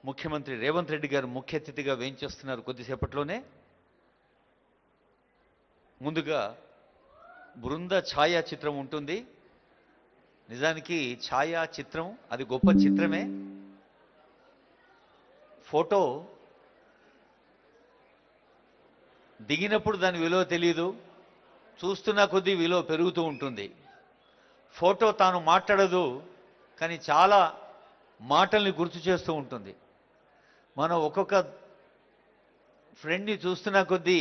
ముఖ్యమంత్రి రేవంత్ రెడ్డి గారు ముఖ్య అతిథిగా వేయించేస్తున్నారు కొద్దిసేపట్లోనే. ముందుగా బృంద ఛాయాచిత్రం ఉంటుంది. నిజానికి ఛాయాచిత్రం అది గొప్ప చిత్రమే. ఫోటో దిగినప్పుడు దాని విలువ తెలియదు, చూస్తున్న కొద్దీ విలువ పెరుగుతూ ఉంటుంది. ఫోటో తాను మాట్లాడదు, కానీ చాలా మాటల్ని గుర్తు చేస్తూ ఉంటుంది. మనం ఒక్కొక్క ఫ్రెండ్ని చూస్తున్న కొద్దీ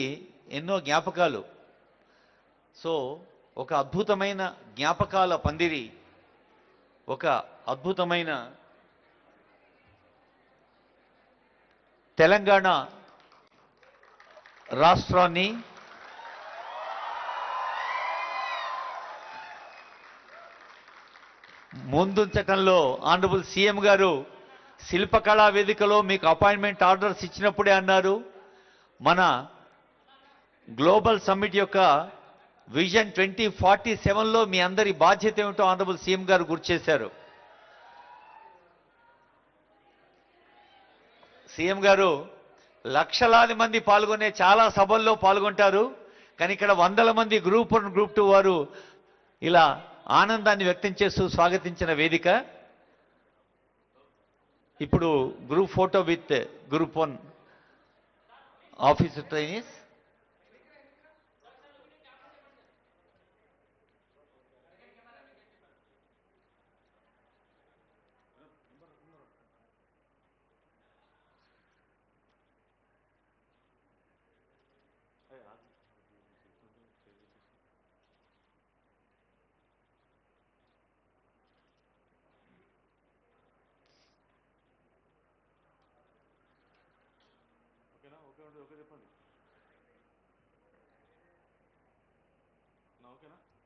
ఎన్నో జ్ఞాపకాలు. సో ఒక అద్భుతమైన జ్ఞాపకాల పందిరి, ఒక అద్భుతమైన తెలంగాణ రాష్ట్రాన్ని ముందుంచటంలో ఆనరబుల్ సీఎం గారు శిల్పకళా వేదికలో మీకు అపాయింట్మెంట్ ఆర్డర్స్ ఇచ్చినప్పుడే అన్నారు, మన గ్లోబల్ సమ్మిట్ యొక్క విజన్ 2047లో మీ అందరి బాధ్యత ఏమిటో ఆనరబుల్ సీఎం గారు గుర్తు చేశారు. సీఎం గారు లక్షలాది మంది పాల్గొనే చాలా సభల్లో పాల్గొంటారు, కానీ ఇక్కడ వందల మంది గ్రూప్ 1 గ్రూప్ 2 వారు ఇలా ఆనందాన్ని వ్యక్తం చేస్తూ స్వాగతించిన వేదిక. ఇప్పుడు group photo with group 1 officer trainees.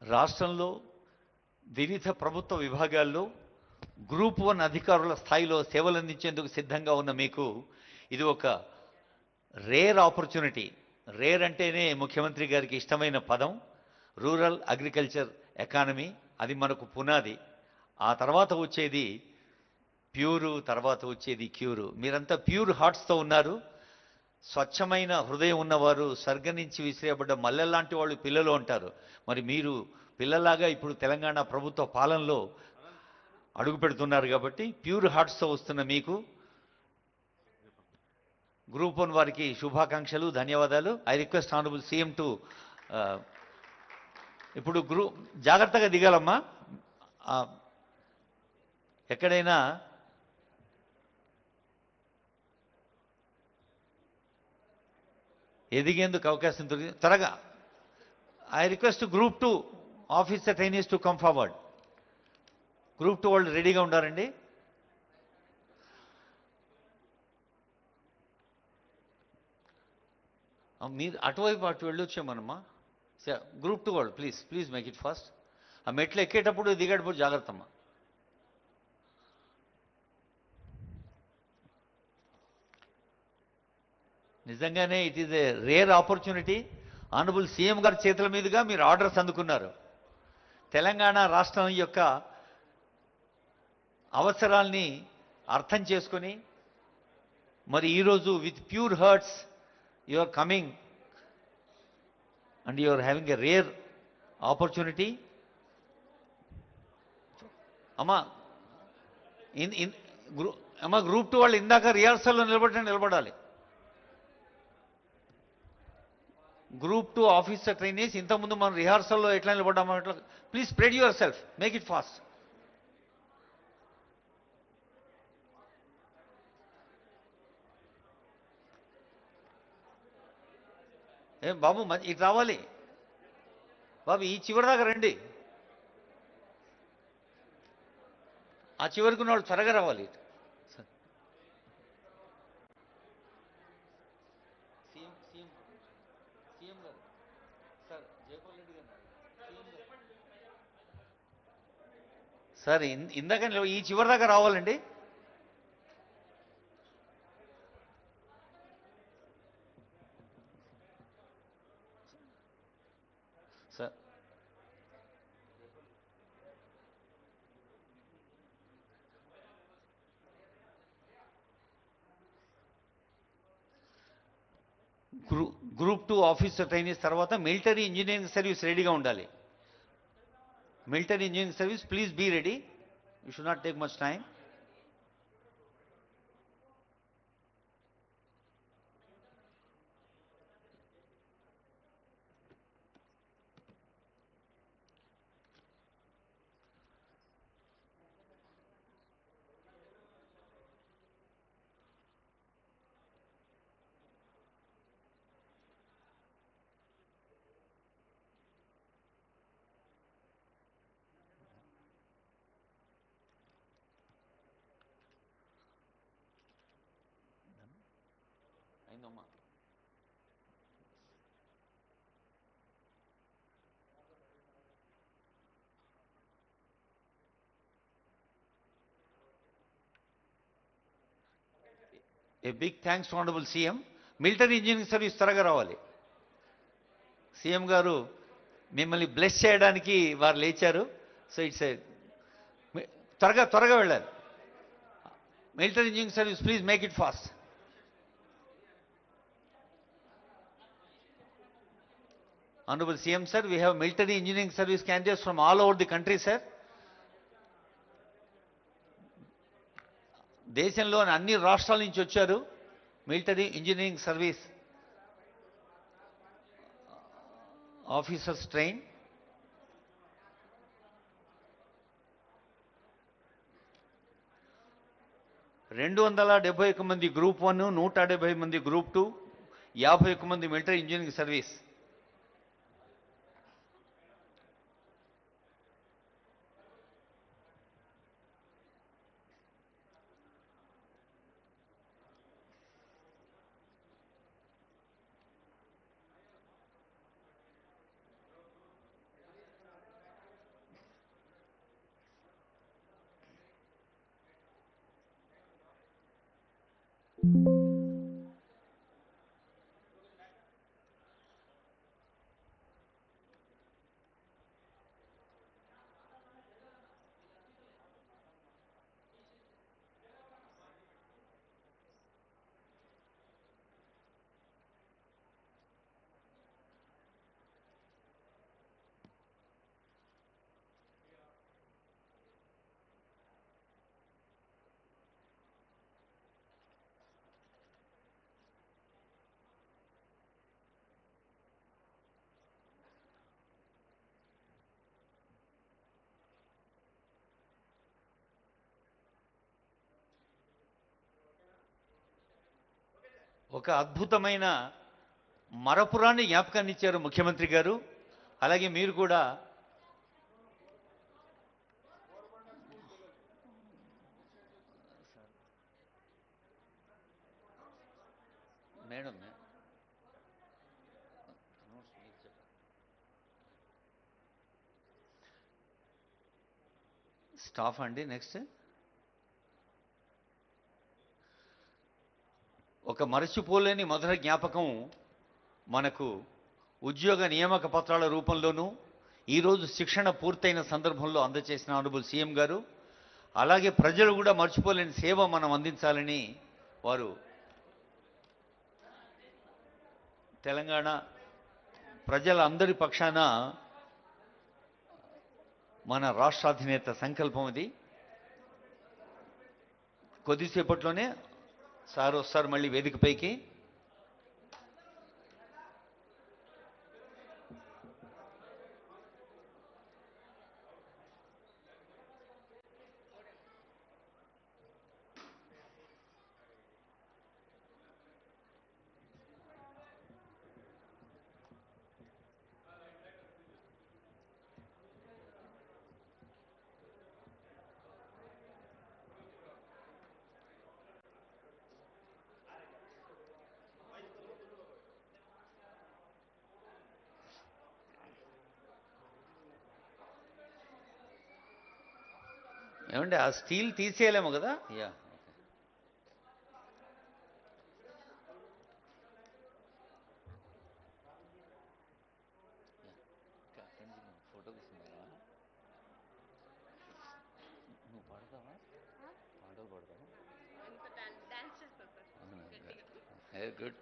రాష్ట్రంలో వివిధ ప్రభుత్వ విభాగాల్లో గ్రూప్ 1 అధికారుల స్థాయిలో సేవలు అందించేందుకు సిద్ధంగా ఉన్న మీకు ఇది ఒక రేర్ ఆపర్చునిటీ. రేర్ అంటేనే ముఖ్యమంత్రి గారికి ఇష్టమైన పదం. రూరల్ అగ్రికల్చర్ ఎకానమీ అది మనకు పునాది. ఆ తర్వాత వచ్చేది ప్యూరు, తర్వాత వచ్చేది క్యూరు. మీరంతా ప్యూర్ హార్ట్స్తో ఉన్నారు. స్వచ్ఛమైన హృదయం ఉన్నవారు, స్వర్గం నుంచి విసిరేయబడ్డ మల్లెల్లాంటి వాళ్ళు పిల్లలు అంటారు. మరి మీరు పిల్లలాగా ఇప్పుడు తెలంగాణ ప్రభుత్వ పాలనలో అడుగు పెడుతున్నారు కాబట్టి ప్యూర్ హార్ట్స్తో వస్తున్న మీకు గ్రూప్ 1 వారికి శుభాకాంక్షలు, ధన్యవాదాలు. I request honourable CM to ఇప్పుడు జాగ్రత్తగా దిగాలమ్మా. ఎక్కడైనా ఎదిగేందుకు అవకాశం దొరికింది త్వరగా. I request group 2 officer trainees to come forward. Group 2 వాళ్ళు రెడీగా ఉండారండి. మీరు అటువైపు అటు వెళ్ళొచ్చామన్నమ్మా. గ్రూప్ 2 వాళ్ళు ప్లీజ్ మేక్ ఇట్ ఫాస్ట్. ఆ మెట్లు ఎక్కేటప్పుడు దిగేటప్పుడు జాగ్రత్త అమ్మా. నిజంగానే it is a rare opportunity. Honourable CM గారి చేతుల మీదుగా మీరు ఆర్డర్స్ అందుకున్నారు. తెలంగాణ రాష్ట్రం యొక్క అవసరాల్ని అర్థం చేసుకొని మరి ఈరోజు with pure hearts you are coming and you are having a rare opportunity. అమ్మా గ్రూప్ 2 వాళ్ళు ఇందాక రిహార్సల్లో నిలబడాలి. గ్రూప్ 2 ఆఫీసర్ ట్రైనీస్ ఇంతకుముందు మనం రిహార్సల్లో ఎట్లా నిలబడ్డామో అట్లా please spread your self, make it fast. ఏం బాబు ఇటు రావాలి బాబు, ఈ చివరి దాకా రండి. ఆ చివరికి ఉన్న వాళ్ళు త్వరగా రావాలి. ఇటు సీఎం గారు సార్, జయపాల్ రెడ్డి గారు సార్ ఇందాక ఈ చివరి దాకా రావాలండి. సార్ గ్రూప్ 2 ఆఫీసర్ ట్రైనీస్ తర్వాత మిలిటరీ ఇంజనీరింగ్ సర్వీస్ రెడీగా ఉండాలి. Military engineering service please be ready. You should not take much time. అయిందమ్మా. A big thanks to honourable CM. Military engineering service త్వరగా రావాలి. సీఎం గారు మిమ్మల్ని బ్లెస్ చేయడానికి వారు లేచారు. సో ఇట్స్ త్వరగా త్వరగా వెళ్ళాలి. Military engineering service please make it fast. Honorable CM sir, we have military engineering service candidates from all over the country, sir. దేశంలోని అన్ని రాష్ట్రాల నుంచి వచ్చారు military engineering service officers train. రెండు 271 మంది గ్రూప్ 1, 170 మంది గ్రూప్ 2, 51 మంది మిలిటరీ ఇంజనీరింగ్ సర్వీస్. ఒక అద్భుతమైన మరపురాన్ని జ్ఞాపకాన్ని ఇచ్చారు ముఖ్యమంత్రి గారు. అలాగే మీరు కూడా మేడం స్టాఫ్ అండి. నెక్స్ట్ ఒక మరచిపోలేని మధుర జ్ఞాపకం మనకు ఉద్యోగ నియామక పత్రాల రూపంలోనూ ఈరోజు శిక్షణ పూర్తయిన సందర్భంలో అందజేసిన ఆనరబుల్ సీఎం గారు. అలాగే ప్రజలు కూడా మర్చిపోలేని సేవ మనం అందించాలని వారు తెలంగాణ ప్రజలందరి పక్షాన మన రాష్ట్ర అధినేత సంకల్పం అది. కొద్దిసేపట్లోనే సార్ వస్తారు మళ్ళీ వేదికపైకి. ఏమంటే ఆ స్టీల్ తీసేయలేము కదా. యా ఫోటో తీసిందా? నువ్వు పడతావా? పాటలు పడతావా? గుడ్.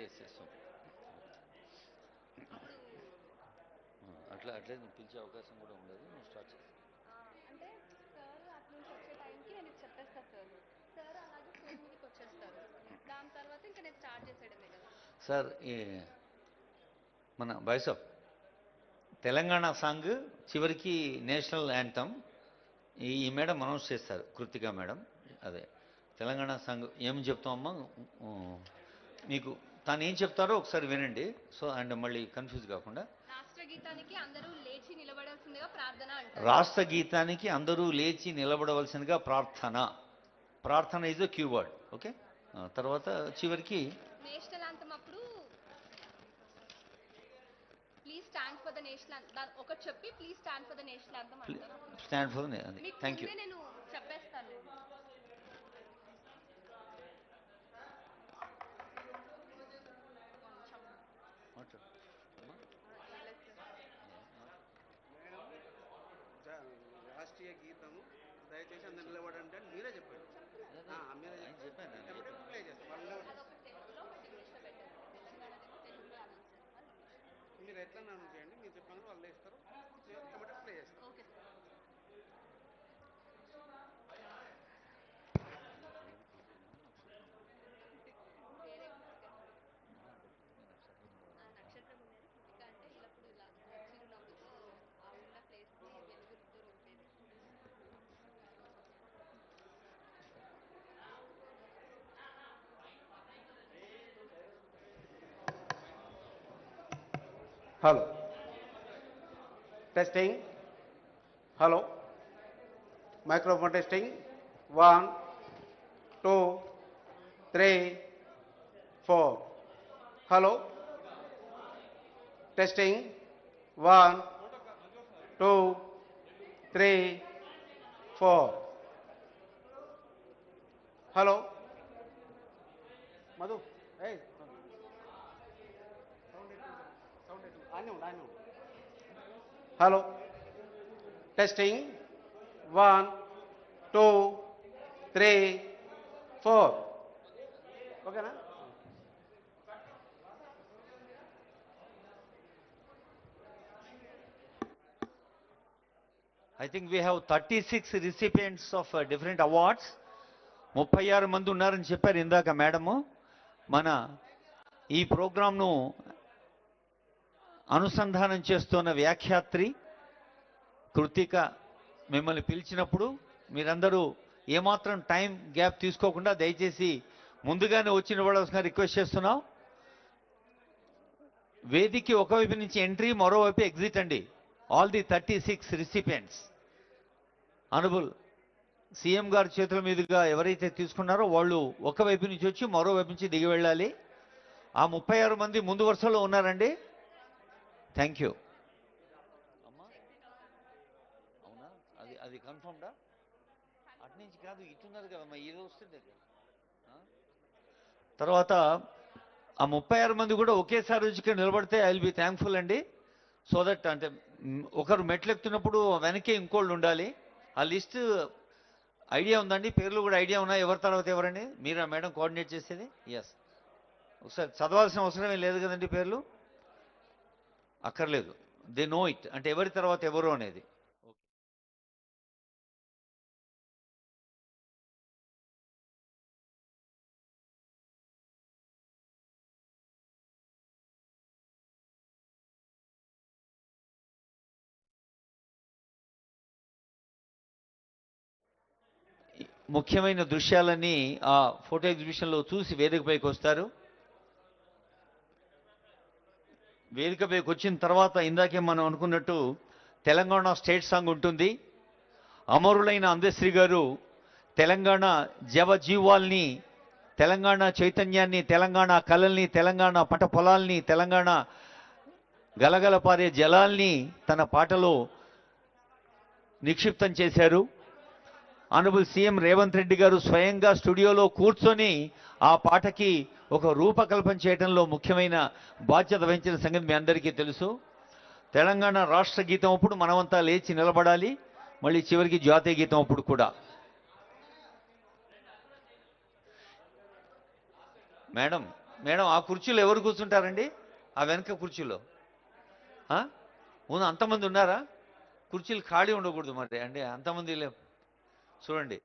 ఎస్ ఎస్ అట్లా అట్లే పిలిచే అవకాశం కూడా ఉండదు. నువ్వు స్టార్ట్ చేసి అంటే సార్ అటు నుంచి వచ్చే టైంకి నేను ఇది చెప్పేస్తాను సార్. సార్ అలాగే ఫోన్ మీదకి వచ్చేస్తారు. దాని తర్వాత ఇంకా నేను స్టార్ట్ చేసేయడమే కదా సార్. మన వాయిస్ ఆఫ్ తెలంగాణ సాంగ్ చివరికి నేషనల్ యాంథమ్ ఈ మేడం అనౌన్స్ చేస్తారు, కృతికా మేడం. అదే తెలంగాణ సాంగ్ ఏం చెప్తామమ్మా మీకు, తాను ఏం చెప్తారో ఒకసారి వినండి. సో అండ్ మళ్ళీ కన్ఫ్యూజ్ కాకుండా. రాష్ట్ర గీతానికి అందరూ లేచి నిలబడాల్సిందిగా ప్రార్థన అంటారు. రాష్ట్ర గీతానికి అందరూ లేచి నిలబడవలసిందిగా ప్రార్థన. ప్రార్థన ఈజ్ అ కీవర్డ్. ఓకే. తర్వాత చివరికి నేషనల్ యాంథమ్ అప్పుడు please stand for the national ఒకటి చెప్పి please stand for the national anthem అంటారు. Stand for thank you. నేను చెప్పేస్తాను. రాష్ట్రీయ గీతము దయచేసి అందరు నిలబడండి అని మీరే చెప్పండి. మీరే చెప్పండి. ప్లే చేస్తాం. మీరు ఎట్లా అనౌన్స్ చేయండి, మీరు చెప్పండి, వాళ్ళు ఇస్తారు కాబట్టి ప్లే చేస్తాం. Hello testing. Hello microphone testing. 1 2 3 4. Hello testing. 1 2 3 4. Hello Madhu hello testing. 1 2 3 4. ఓకేనా? I think we have 36 recipients of different awards. 36 మంది ఉన్నారని చెప్పారు ఇందాక మేడము. మన ఈ ప్రోగ్రాంను అనుసంధానం చేస్తున్న వ్యాఖ్యాత్రి కృతిక మిమ్మల్ని పిలిచినప్పుడు మీరందరూ ఏమాత్రం టైం గ్యాప్ తీసుకోకుండా దయచేసి ముందుగానే వచ్చి నిలబడాల్సిన రిక్వెస్ట్ చేస్తున్నాం. వేదికకి ఒకవైపు నుంచి ఎంట్రీ, మరోవైపు ఎగ్జిట్ అండి. ఆల్ ది 36 రిసిపియెంట్స్ ఆనరబుల్ సీఎం గారి చేతుల మీదుగా ఎవరైతే తీసుకున్నారో వాళ్ళు ఒకవైపు నుంచి వచ్చి మరోవైపు నుంచి దిగి వెళ్ళాలి. ఆ 36 మంది ముందు వరుసలో ఉన్నారండి. Thank you. అవునా? అది కన్ఫర్మ్డా? అటు నుంచి కాదు, ఇటున్నారు కదమ్మా, ఇది వస్తుంది. తర్వాత ఆ 36 మంది కూడా ఒకేసారి వచ్చి నిలబడితే ఐ విల్ బి థ్యాంక్ఫుల్ అండి. సో దట్ అంటే ఒకరు మెట్లెక్కుతున్నప్పుడు వెనకే ఇంకోళ్ళు ఉండాలి. ఆ లిస్ట్ ఐడియా ఉందండి, పేర్లు కూడా ఐడియా ఉన్నాయి. ఎవరి తర్వాత ఎవరండి? మీరా మేడం కోఆర్డినేట్ చేసేది? ఎస్. ఒకసారి చదవాల్సిన అవసరమే లేదు కదండి పేర్లు? అక్కర్లేదు. దే నో ఇట్, అంటే ఎవరి తర్వాత ఎవరు అనేది. ముఖ్యమైన దృశ్యాలన్నీ ఆ ఫోటో ఎగ్జిబిషన్లో చూసి వేదికపైకి వస్తారు. వేదికపైకి వచ్చిన తర్వాత ఇందాకే మనం అనుకున్నట్టు తెలంగాణ స్టేట్ సాంగ్ ఉంటుంది. అమరులైన అందశ్రీ గారు తెలంగాణ జవజీవాల్ని, తెలంగాణ చైతన్యాన్ని, తెలంగాణ కళల్ని, తెలంగాణ పంట పొలాల్ని, తెలంగాణ గలగల పారే జలాల్ని తన పాటలో నిక్షిప్తం చేశారు. ఆనరబుల్ సీఎం రేవంత్ రెడ్డి గారు స్వయంగా స్టూడియోలో కూర్చొని ఆ పాటకి ఒక రూపకల్పన చేయడంలో ముఖ్యమైన బాధ్యత వహించిన సంగతి మీ అందరికీ తెలుసు. తెలంగాణ రాష్ట్ర గీతం అప్పుడు మనమంతా లేచి నిలబడాలి, మళ్ళీ చివరికి జాతీయ గీతం అప్పుడు కూడా. మేడం మేడం ఆ కుర్చీలో ఎవరు కూర్చుంటారండి? ఆ వెనక కుర్చీలో ఆ? ముందు అంతమంది ఉన్నారా? కుర్చీలు ఖాళీ ఉండకూడదు మరి అంటే అంతమంది చూడండి.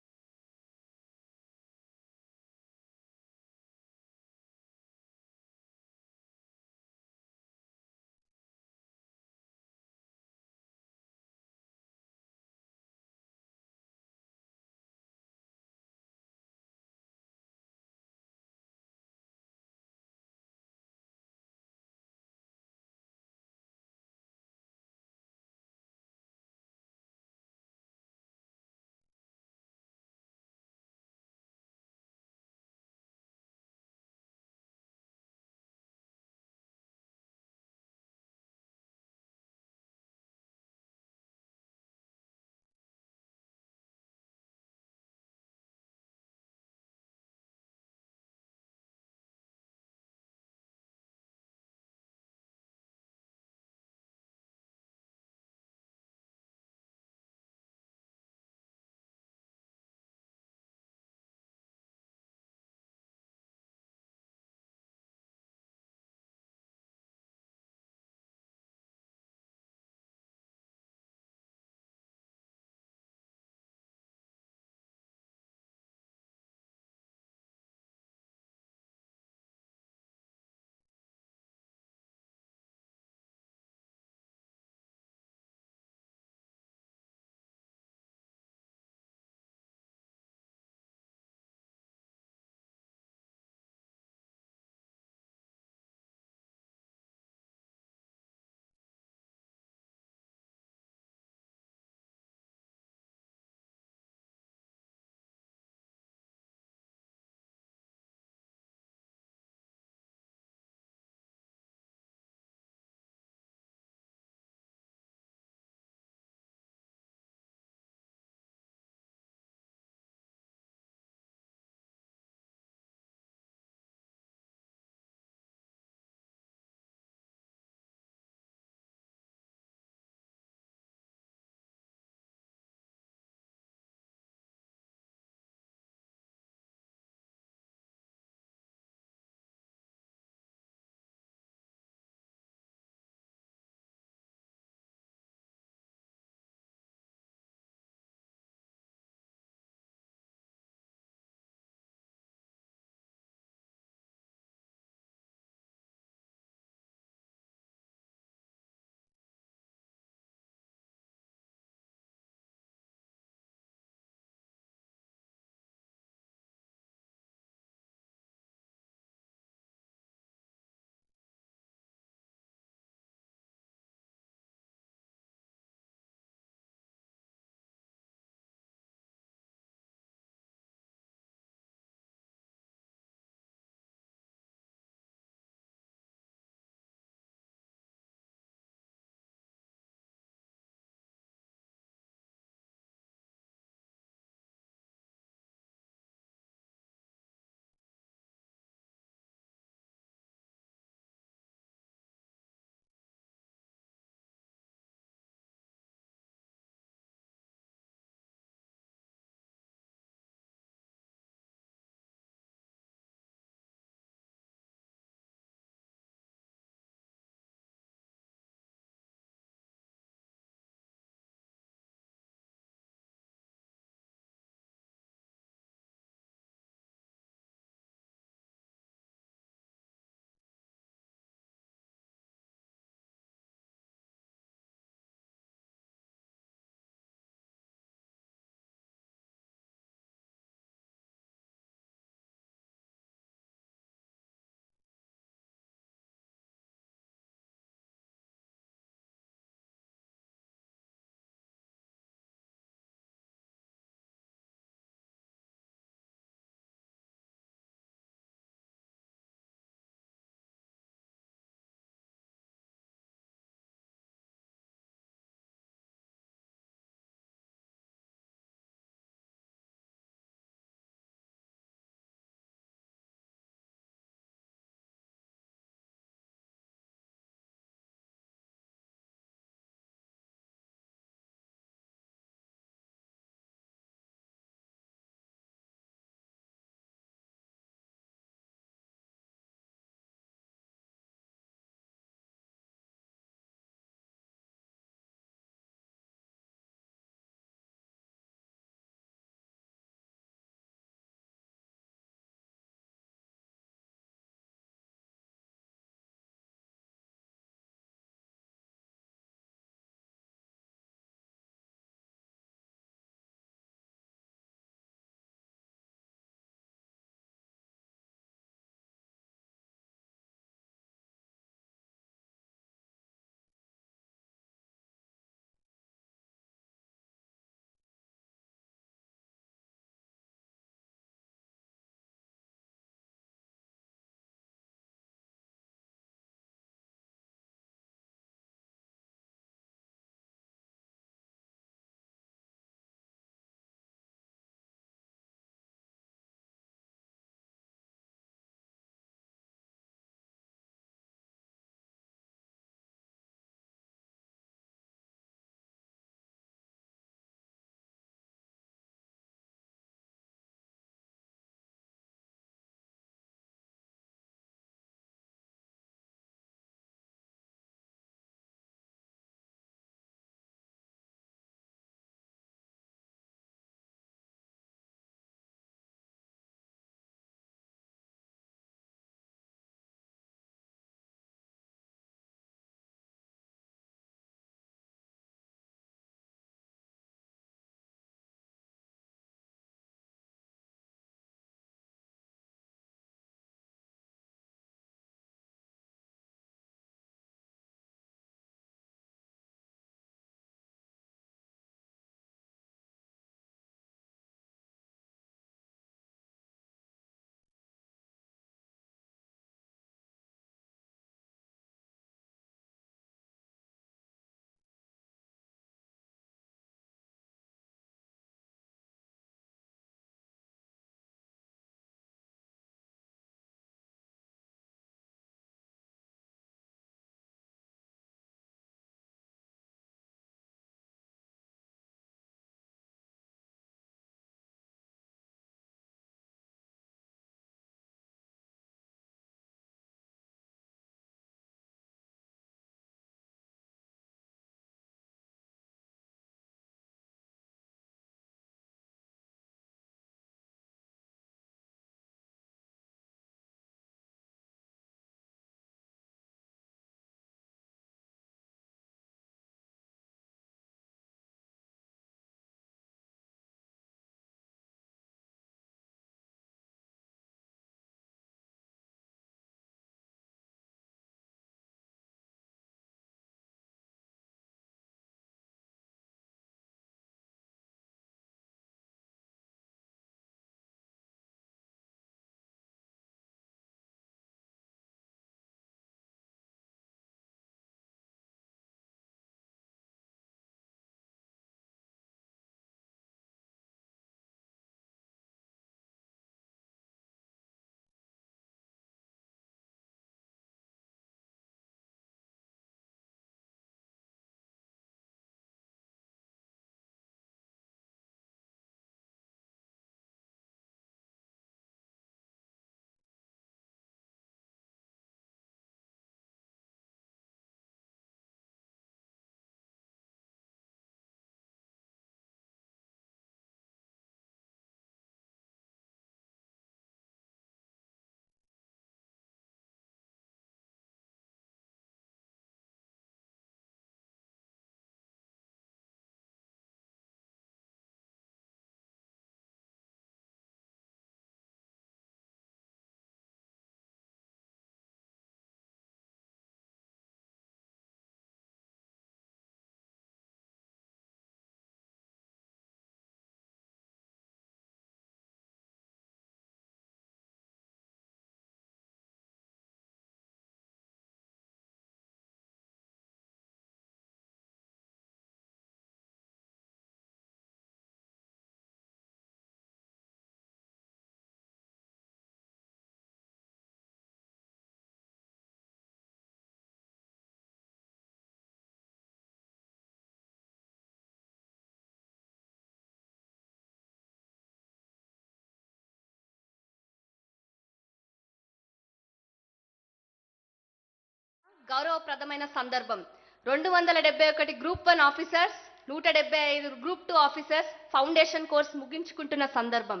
గౌరవప్రదమైన సందర్భం. 271 group 1 officers, 175 group 2 officers foundation course ముగించుకుంటున్న సందర్భం.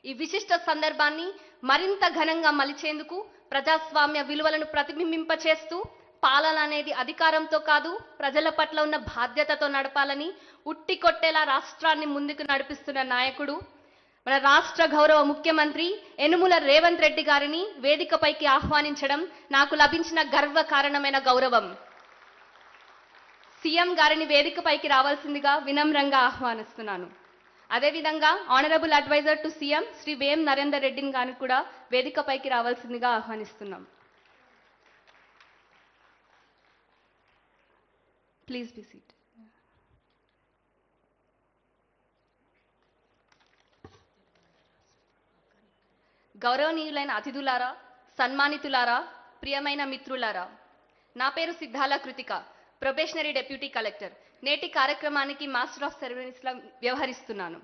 ఈ విశిష్ట సందర్భాన్ని మరింత ఘనంగా మలిచేందుకు ప్రజాస్వామ్య విలువలను ప్రతిబింబింపచేస్తూ పాలన అనేది అధికారంతో కాదు ప్రజల పట్ల ఉన్న బాధ్యతతో నడపాలని ఉట్టి కొట్టేలా రాష్ట్రాన్ని ముందుకు నడిపిస్తున్న నాయకుడు మన రాష్ట్ర గౌరవ ముఖ్యమంత్రి యనుమల రేవంత్ రెడ్డి గారిని వేదికపైకి ఆహ్వానించడం నాకు లభించిన గర్వకారణమైన గౌరవం. సీఎం గారిని వేదికపైకి రావాల్సిందిగా వినమ్రంగా ఆహ్వానిస్తున్నాను. అదేవిధంగా honourable adviser to CM Shri Vem Narender రెడ్డిని గారిని కూడా వేదికపైకి రావాల్సిందిగా ఆహ్వానిస్తున్నాం. Please be seat. గౌరవనీయులైన అతిథులారా, సన్మానితులారా, ప్రియమైన మిత్రులారా, నా పేరు Siddhala Krithika, probationary deputy collector. నేటి కార్యక్రమానికి మాస్టర్ ఆఫ్ సెరమనీస్లా వ్యవహరిస్తున్నాను.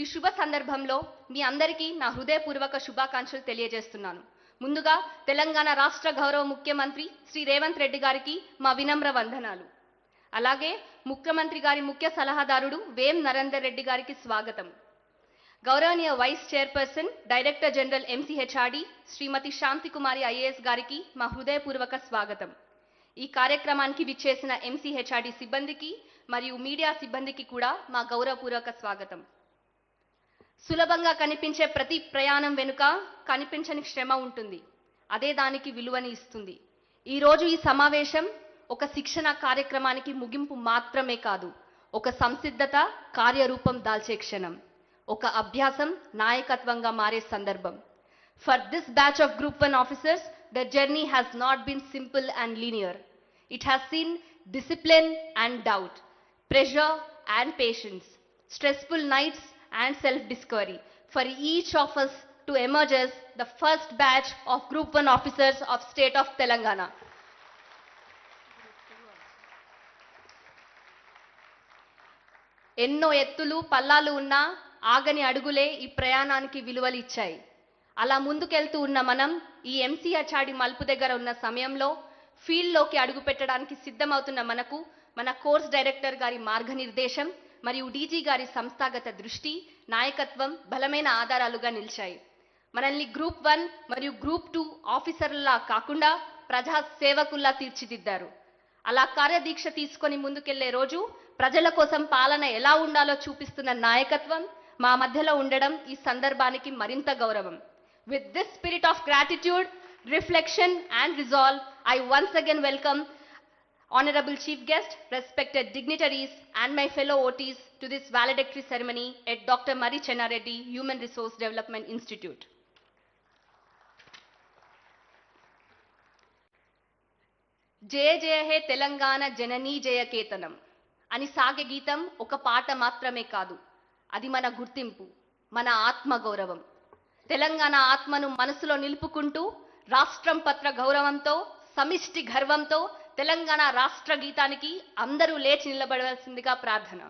ఈ శుభ సందర్భంలో మీ అందరికీ నా హృదయపూర్వక శుభాకాంక్షలు తెలియజేస్తున్నాను. ముందుగా తెలంగాణ రాష్ట్ర గౌరవ ముఖ్యమంత్రి శ్రీ రేవంత్ రెడ్డి గారికి మా వినమ్ర వందనాలు. అలాగే ముఖ్యమంత్రి గారి ముఖ్య సలహాదారుడు వేం నరేందర్ రెడ్డి గారికి స్వాగతం. గౌరవనీయ vice chairperson director general MCHRD శ్రీమతి శాంతి కుమారి ఐఏఎస్ గారికి మా హృదయపూర్వక స్వాగతం. ఈ కార్యక్రమానికి విచ్చేసిన ఎంసీహెచ్ఆర్డి సిబ్బందికి మరియు మీడియా సిబ్బందికి కూడా మా గౌరవపూర్వక స్వాగతం. సులభంగా కనిపించే ప్రతి ప్రయాణం వెనుక కనిపించని శ్రమ ఉంటుంది. అదే దానికి విలువని ఇస్తుంది. ఈరోజు ఈ సమావేశం ఒక శిక్షణ కార్యక్రమానికి ముగింపు మాత్రమే కాదు, ఒక సంసిద్ధత కార్యరూపం దాల్చే క్షణం, ఒక అభ్యాసం నాయకత్వంగా మారే సందర్భం. For this batch of group 1 officers the journey has not been simple and linear. It has seen discipline and doubt, pressure and patience, stressful nights and self-discovery for each of us to emerge as the first batch of Group 1 officers of State of Telangana. ఎన్నో ఎత్తులు పల్లాలు ఉన్న ఆగని అడుగులే ఈ ప్రయాణానికి విలువలు ఇచ్చాయి. అలా ముందుకెళ్తూ ఉన్న మనం ఈ ఎంసీహెచ్ఆర్డి మలుపు దగ్గర ఉన్న సమయంలో ఫీల్డ్లోకి అడుగు పెట్టడానికి సిద్ధమవుతున్న మనకు మన కోర్స్ డైరెక్టర్ గారి మార్గనిర్దేశం మరియు డీజీ గారి సంస్థాగత దృష్టి, నాయకత్వం బలమైన ఆధారాలుగా నిలిచాయి. మనల్ని గ్రూప్ 1 మరియు గ్రూప్ 2 ఆఫీసర్లా కాకుండా ప్రజా సేవకుల్లా తీర్చిదిద్దారు. అలా కార్యదీక్ష తీసుకొని ముందుకెళ్లే రోజు ప్రజల కోసం పాలన ఎలా ఉండాలో చూపిస్తున్న నాయకత్వం మా మధ్యలో ఉండడం ఈ సందర్భానికి మరింత గౌరవం. With this spirit of gratitude, reflection and resolve, I once again welcome Honorable Chief Guest, respected dignitaries and my fellow OTs to this valedictory ceremony at Dr. Mari Chenna Reddy Human Resource Development Institute. జయ జయ హే తెలంగాణ జననీ జయకేతనం అని సాగే గీతం ఒక పాట మాత్రమే కాదు, అది మన గుర్తింపు, మన ఆత్మగౌరవం. తెలంగాణ ఆత్మను మనసులో నిలుపుకుంటూ రాష్ట్రం పట్ల గౌరవంతో సమిష్టి గర్వంతో తెలంగాణ రాష్ట్ర గీతానికి అందరూ లేచి నిలబడవలసిందిగా ప్రార్థన.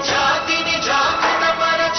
జాతిని జాగృత పరచ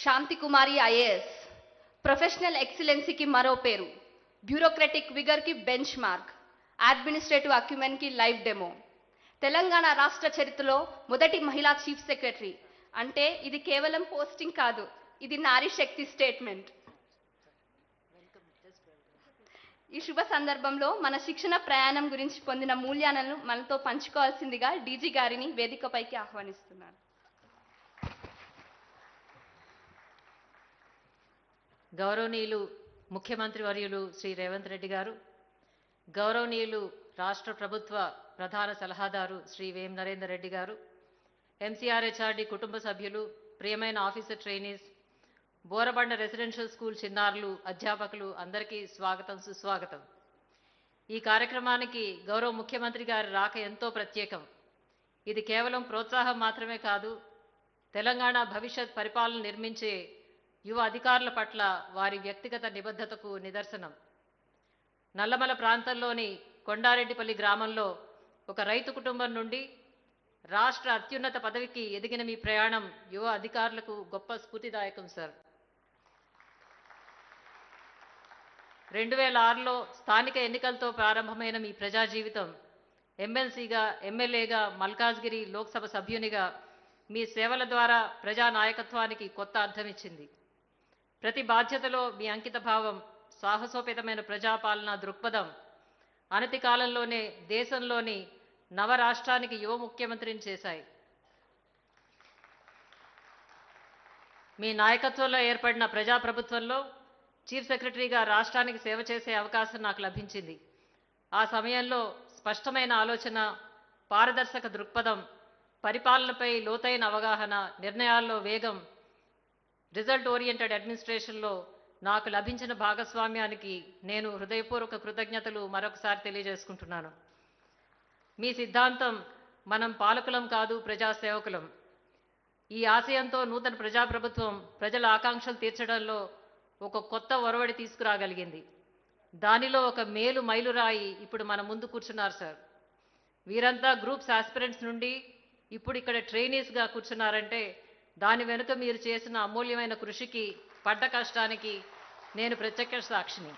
శాంతి కుమారి ఐఏఎస్, ప్రొఫెషనల్ ఎక్సలెన్సీకి మరో పేరు, బ్యూరోక్రటిక్ విగర్కి బెంచ్ మార్క్, అడ్మినిస్ట్రేటివ్ అక్యుమెన్కి లైవ్ డెమో. తెలంగాణ రాష్ట్ర చరిత్రలో మొదటి మహిళా చీఫ్ సెక్రటరీ అంటే ఇది కేవలం పోస్టింగ్ కాదు, ఇది నారీ శక్తి స్టేట్మెంట్. ఈ శుభ సందర్భంలో మన శిక్షణ ప్రయాణం గురించి పొందిన మూల్యాలను మనతో పంచుకోవాల్సిందిగా డీజీ గారిని వేదికపైకి ఆహ్వానిస్తున్నాను. గౌరవనీయులు ముఖ్యమంత్రి వర్యులు శ్రీ రేవంత్ రెడ్డి గారు, గౌరవనీయులు రాష్ట్ర ప్రభుత్వ ప్రధాన సలహాదారు శ్రీ వేం నరేందర్ రెడ్డి గారు, ఎంసీఆర్హెచ్ఆర్డి కుటుంబ సభ్యులు, ప్రియమైన officer trainees, Borabanda residential school చిన్నారులు, అధ్యాపకులు అందరికీ స్వాగతం, సుస్వాగతం. ఈ కార్యక్రమానికి గౌరవ ముఖ్యమంత్రి గారి రాక ఎంతో ప్రత్యేకం. ఇది కేవలం ప్రోత్సాహం మాత్రమే కాదు, తెలంగాణ భవిష్యత్ పరిపాలన నిర్మించే యువ అధికారుల పట్ల వారి వ్యక్తిగత నిబద్ధతకు నిదర్శనం. నల్లమల ప్రాంతంలోని కొండారెడ్డిపల్లి గ్రామంలో ఒక రైతు కుటుంబం నుండి రాష్ట్ర అత్యున్నత పదవికి ఎదిగిన మీ ప్రయాణం యువ అధికారులకు గొప్ప స్ఫూర్తిదాయకం సార్. 2006లో స్థానిక ఎన్నికలతో ప్రారంభమైన మీ ప్రజా జీవితం ఎమ్మెల్సీగా, ఎమ్మెల్యేగా, మల్కాజ్గిరి లోక్సభ సభ్యునిగా మీ సేవల ద్వారా ప్రజా నాయకత్వానికి కొత్త అర్థం ఇచ్చింది. ప్రతి బాధ్యతలో మీ అంకిత భావం, సాహసోపేతమైన ప్రజాపాలన దృక్పథం అనతి కాలంలోనే దేశంలోని నవరాష్ట్రానికి యువ ముఖ్యమంత్రిని చేశాయి. మీ నాయకత్వంలో ఏర్పడిన ప్రజాప్రభుత్వంలో చీఫ్ సెక్రటరీగా రాష్ట్రానికి సేవ చేసే అవకాశం నాకు లభించింది. ఆ సమయంలో స్పష్టమైన ఆలోచన, పారదర్శక దృక్పథం, పరిపాలనపై లోతైన అవగాహన, నిర్ణయాల్లో వేగం, రిజల్ట్ ఓరియంటెడ్ అడ్మినిస్ట్రేషన్లో నాకు లభించిన భాగస్వామ్యానికి నేను హృదయపూర్వక కృతజ్ఞతలు మరొకసారి తెలియజేసుకుంటున్నాను. మీ సిద్ధాంతం మనం పాలకులం కాదు, ప్రజాసేవకులం. ఈ ఆశయంతో నూతన ప్రజాప్రభుత్వం ప్రజల ఆకాంక్షలు తీర్చడంలో ఒక కొత్త ఒరవడి తీసుకురాగలిగింది. దానిలో ఒక మేలు మైలురాయి ఇప్పుడు మన ముందు కూర్చున్నారు సార్. వీరంతా గ్రూప్స్ ఆస్పిరెంట్స్ నుండి ఇప్పుడు ఇక్కడ ట్రైనీస్గా కూర్చున్నారంటే దాని వెనుక మీరు చేసిన అమూల్యమైన కృషికి, పడ్డ కష్టానికి నేను ప్రత్యక్ష సాక్షిని.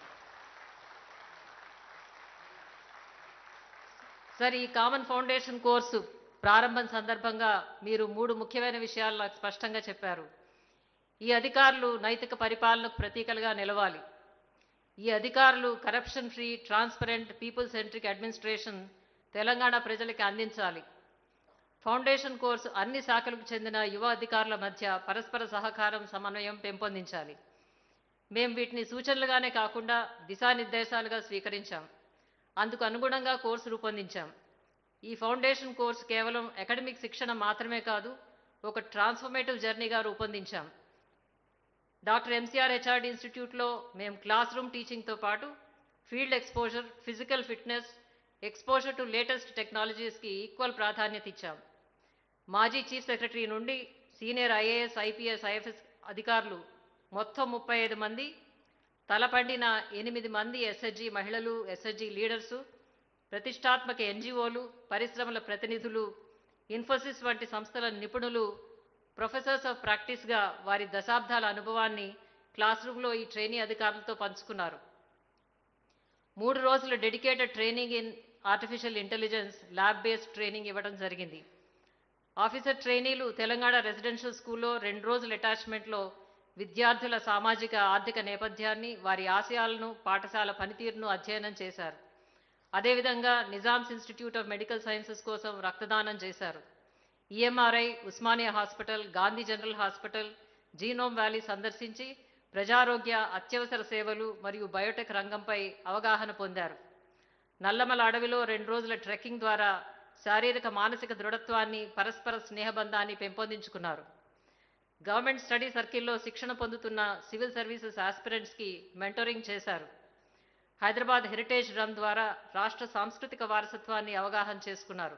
సార్, ఈ కామన్ ఫౌండేషన్ కోర్సు ప్రారంభం సందర్భంగా మీరు 3 ముఖ్యమైన విషయాలు నాకు స్పష్టంగా చెప్పారు. ఈ అధికారులు నైతిక పరిపాలనకు ప్రతీకలుగా నిలవాలి. ఈ అధికారులు corruption free, transparent, people centric administration Telangana ప్రజలకి అందించాలి. ఫౌండేషన్ కోర్సు అన్ని శాఖలకు చెందిన యువ అధికారుల మధ్య పరస్పర సహకారం, సమన్వయం పెంపొందించాలి. మేము వీటిని సూచనలుగానే కాకుండా దిశానిర్దేశాలుగా స్వీకరించాం. అందుకు అనుగుణంగా కోర్సు రూపొందించాం. ఈ ఫౌండేషన్ కోర్సు కేవలం అకాడమిక్ శిక్షణ మాత్రమే కాదు, ఒక ట్రాన్స్ఫర్మేటివ్ జర్నీగా రూపొందించాం. డాక్టర్ ఎంసీఆర్ హెచ్ఆర్డి ఇన్స్టిట్యూట్లో మేము క్లాస్ రూమ్ టీచింగ్తో పాటు field exposure, physical fitness, exposure to latest టెక్నాలజీస్కి ఈక్వల్ ప్రాధాన్యత ఇచ్చాం. మాజీ చీఫ్ సెక్రటరీ నుండి సీనియర్ ఐఏఎస్, ఐపీఎస్, ఐఎఫ్ఎస్ అధికారులు మొత్తం 35 మంది, తలపండిన 8 మంది ఎస్హెచ్జి మహిళలు, ఎస్హెచ్జి లీడర్సు, ప్రతిష్టాత్మక ఎన్జిఓలు, పరిశ్రమల ప్రతినిధులు, ఇన్ఫోసిస్ వంటి సంస్థల నిపుణులు, ప్రొఫెసర్స్ ఆఫ్ ప్రాక్టీస్గా వారి దశాబ్దాల అనుభవాన్ని క్లాస్ రూమ్లో ఈ ట్రైనీ అధికారులతో పంచుకున్నారు. 3 రోజుల dedicated training in artificial intelligence, lab based training ఇవ్వడం జరిగింది. ఆఫీసర్ ట్రైనీలు తెలంగాణ రెసిడెన్షియల్ స్కూల్లో 2 రోజుల అటాచ్మెంట్లో విద్యార్థుల సామాజిక, ఆర్థిక నేపథ్యాన్ని, వారి ఆశయాలను, పాఠశాల పనితీరును అధ్యయనం చేశారు. అదేవిధంగా Nizam's institute of medical sciences కోసం రక్తదానం చేశారు. EMRI, Osmania hospital, Gandhi general hospital, genome valley సందర్శించి ప్రజారోగ్య, అత్యవసర సేవలు మరియు బయోటెక్ రంగంపై అవగాహన పొందారు. నల్లమల అడవిలో 2 రోజుల ట్రెక్కింగ్ ద్వారా శారీరక, మానసిక దృఢత్వాన్ని, పరస్పర స్నేహబంధాన్ని పెంపొందించుకున్నారు. గవర్నమెంట్ స్టడీ సర్కిల్లో శిక్షణ పొందుతున్న సివిల్ సర్వీసెస్ ఆస్పిరెంట్స్కి మెంటరింగ్ చేశారు. హైదరాబాద్ హెరిటేజ్ రన్ ద్వారా రాష్ట్ర సాంస్కృతిక వారసత్వాన్ని అవగాహన చేసుకున్నారు.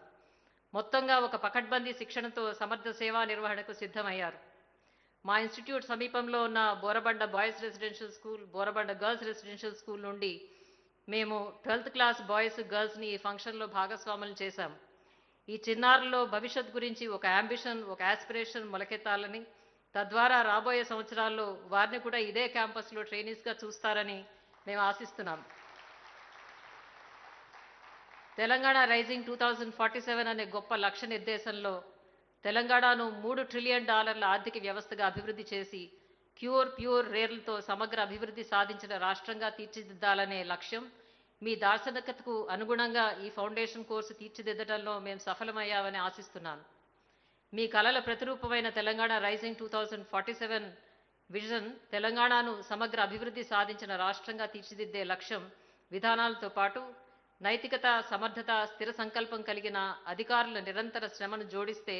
మొత్తంగా ఒక పకడ్బందీ శిక్షణతో సమర్థ సేవా నిర్వహణకు సిద్ధమయ్యారు. మా ఇన్స్టిట్యూట్ సమీపంలో ఉన్న Borabanda boys residential school, Borabanda girls residential school నుండి మేము 12th క్లాస్ బాయ్స్, గర్ల్స్ని ఈ ఫంక్షన్లో భాగస్వాములు చేశాం. ఈ చిన్నారుల్లో భవిష్యత్ గురించి ఒక యాంబిషన్, ఒక ఆస్పిరేషన్ మొలకెత్తాలని తద్వారా రాబోయే సంవత్సరాల్లో వారిని కూడా ఇదే క్యాంపస్లో ట్రైనీస్గా చూస్తారని మేము ఆశిస్తున్నాం. తెలంగాణ రైజింగ్ 2047 అనే గొప్ప లక్ష్య నిర్దేశంలో తెలంగాణను $3 ట్రిలియన్ ఆర్థిక వ్యవస్థగా అభివృద్ధి చేసి ప్యూర్ రేర్లతో సమగ్ర అభివృద్ధి సాధించిన రాష్ట్రంగా తీర్చిదిద్దాలనే లక్ష్యం మీ దార్శనికతకు అనుగుణంగా ఈ ఫౌండేషన్ కోర్సు తీర్చిదిద్దడంలో మేము సఫలమయ్యామని ఆశిస్తున్నాను. మీ కలల ప్రతిరూపమైన తెలంగాణ రైజింగ్ 2047 విజన్ తెలంగాణను సమగ్ర అభివృద్ధి సాధించిన రాష్ట్రంగా తీర్చిదిద్దే లక్ష్యం విధానాలతో పాటు నైతికత, సమర్థత, స్థిర సంకల్పం కలిగిన అధికారుల నిరంతర శ్రమను జోడిస్తే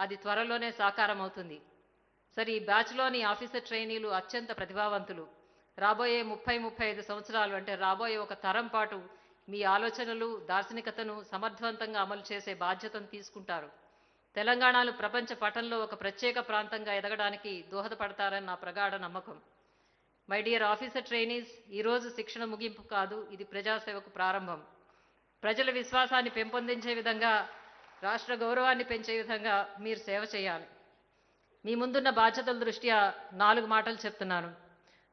అది త్వరలోనే సాకారం అవుతుంది. సరే, ఈ బ్యాచ్లోని ఆఫీసర్ ట్రైనీలు అత్యంత ప్రతిభావంతులు. రాబోయే 30-35 సంవత్సరాలు అంటే రాబోయే ఒక తరం పాటు మీ ఆలోచనలు, దార్శనికతను సమర్థవంతంగా అమలు చేసే బాధ్యతను తీసుకుంటారు. తెలంగాణను ప్రపంచ పటంలో ఒక ప్రత్యేక ప్రాంతంగా ఎదగడానికి దోహదపడతారని నా ప్రగాఢ నమ్మకం. మై డియర్ ఆఫీసర్ ట్రైనీస్, ఈరోజు శిక్షణ ముగింపు కాదు, ఇది ప్రజాసేవకు ప్రారంభం. ప్రజల విశ్వాసాన్ని పెంపొందించే విధంగా, రాష్ట్ర గౌరవాన్ని పెంచే విధంగా మీరు సేవ చేయాలి. మీ ముందున్న బాధ్యతల దృష్ట్యా 4 మాటలు చెప్తున్నాను.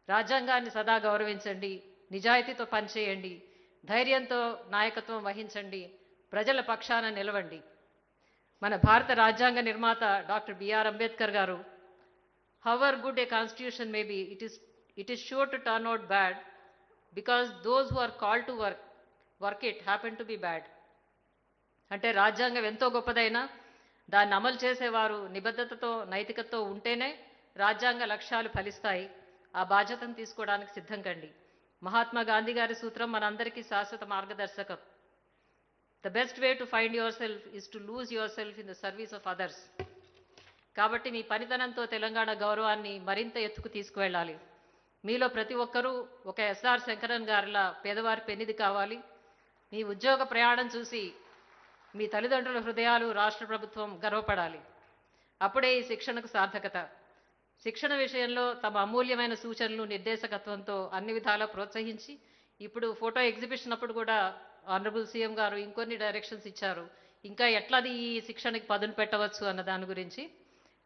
రాజ్యాంగాన్ని సదా గౌరవించండి, నిజాయితీతో పనిచేయండి, ధైర్యంతో నాయకత్వం వహించండి, ప్రజల పక్షాన నిలవండి. మన భారత రాజ్యాంగ నిర్మాత doctor BR Ambedkar garu, however good a constitution may be, it is sure to turn out bad because those who are called to work it happen to be bad. అంటే రాజ్యాంగం ఎంతో గొప్పదైనా దాన్ని అమలు చేసేవారు నిబద్ధతతో, నైతికతతో ఉంటేనే రాజ్యాంగ లక్ష్యాలు ఫలిస్తాయి. ఆ బాధ్యతను తీసుకోవడానికి సిద్ధం కండి. మహాత్మా గాంధీ గారి సూత్రం మనందరికీ శాశ్వత మార్గదర్శకం. The best way to find your self is to lose your self in the service of others. కాబట్టి మీ పనితనంతో తెలంగాణ గౌరవాన్ని మరింత ఎత్తుకు తీసుకువెళ్ళాలి. మీలో ప్రతి ఒక్కరూ ఒక ఎస్ఆర్ శంకరన్ గారిలా పేదవారి పెన్నిది కావాలి. మీ ఉద్యోగ ప్రయాణం చూసి మీ తల్లిదండ్రుల హృదయాలు, రాష్ట్ర ప్రభుత్వం గర్వపడాలి. అప్పుడే ఈ శిక్షణకు సార్థకత. శిక్షణ విషయంలో తమ అమూల్యమైన సూచనలు, నిర్దేశకత్వంతో అన్ని విధాలా ప్రోత్సహించి, ఇప్పుడు ఫోటో ఎగ్జిబిషన్ అప్పుడు కూడా ఆనరబుల్ సీఎం గారు ఇంకొన్ని డైరెక్షన్స్ ఇచ్చారు, ఇంకా ఎట్లాది ఈ శిక్షణకి పదును పెట్టవచ్చు అన్న దాని గురించి.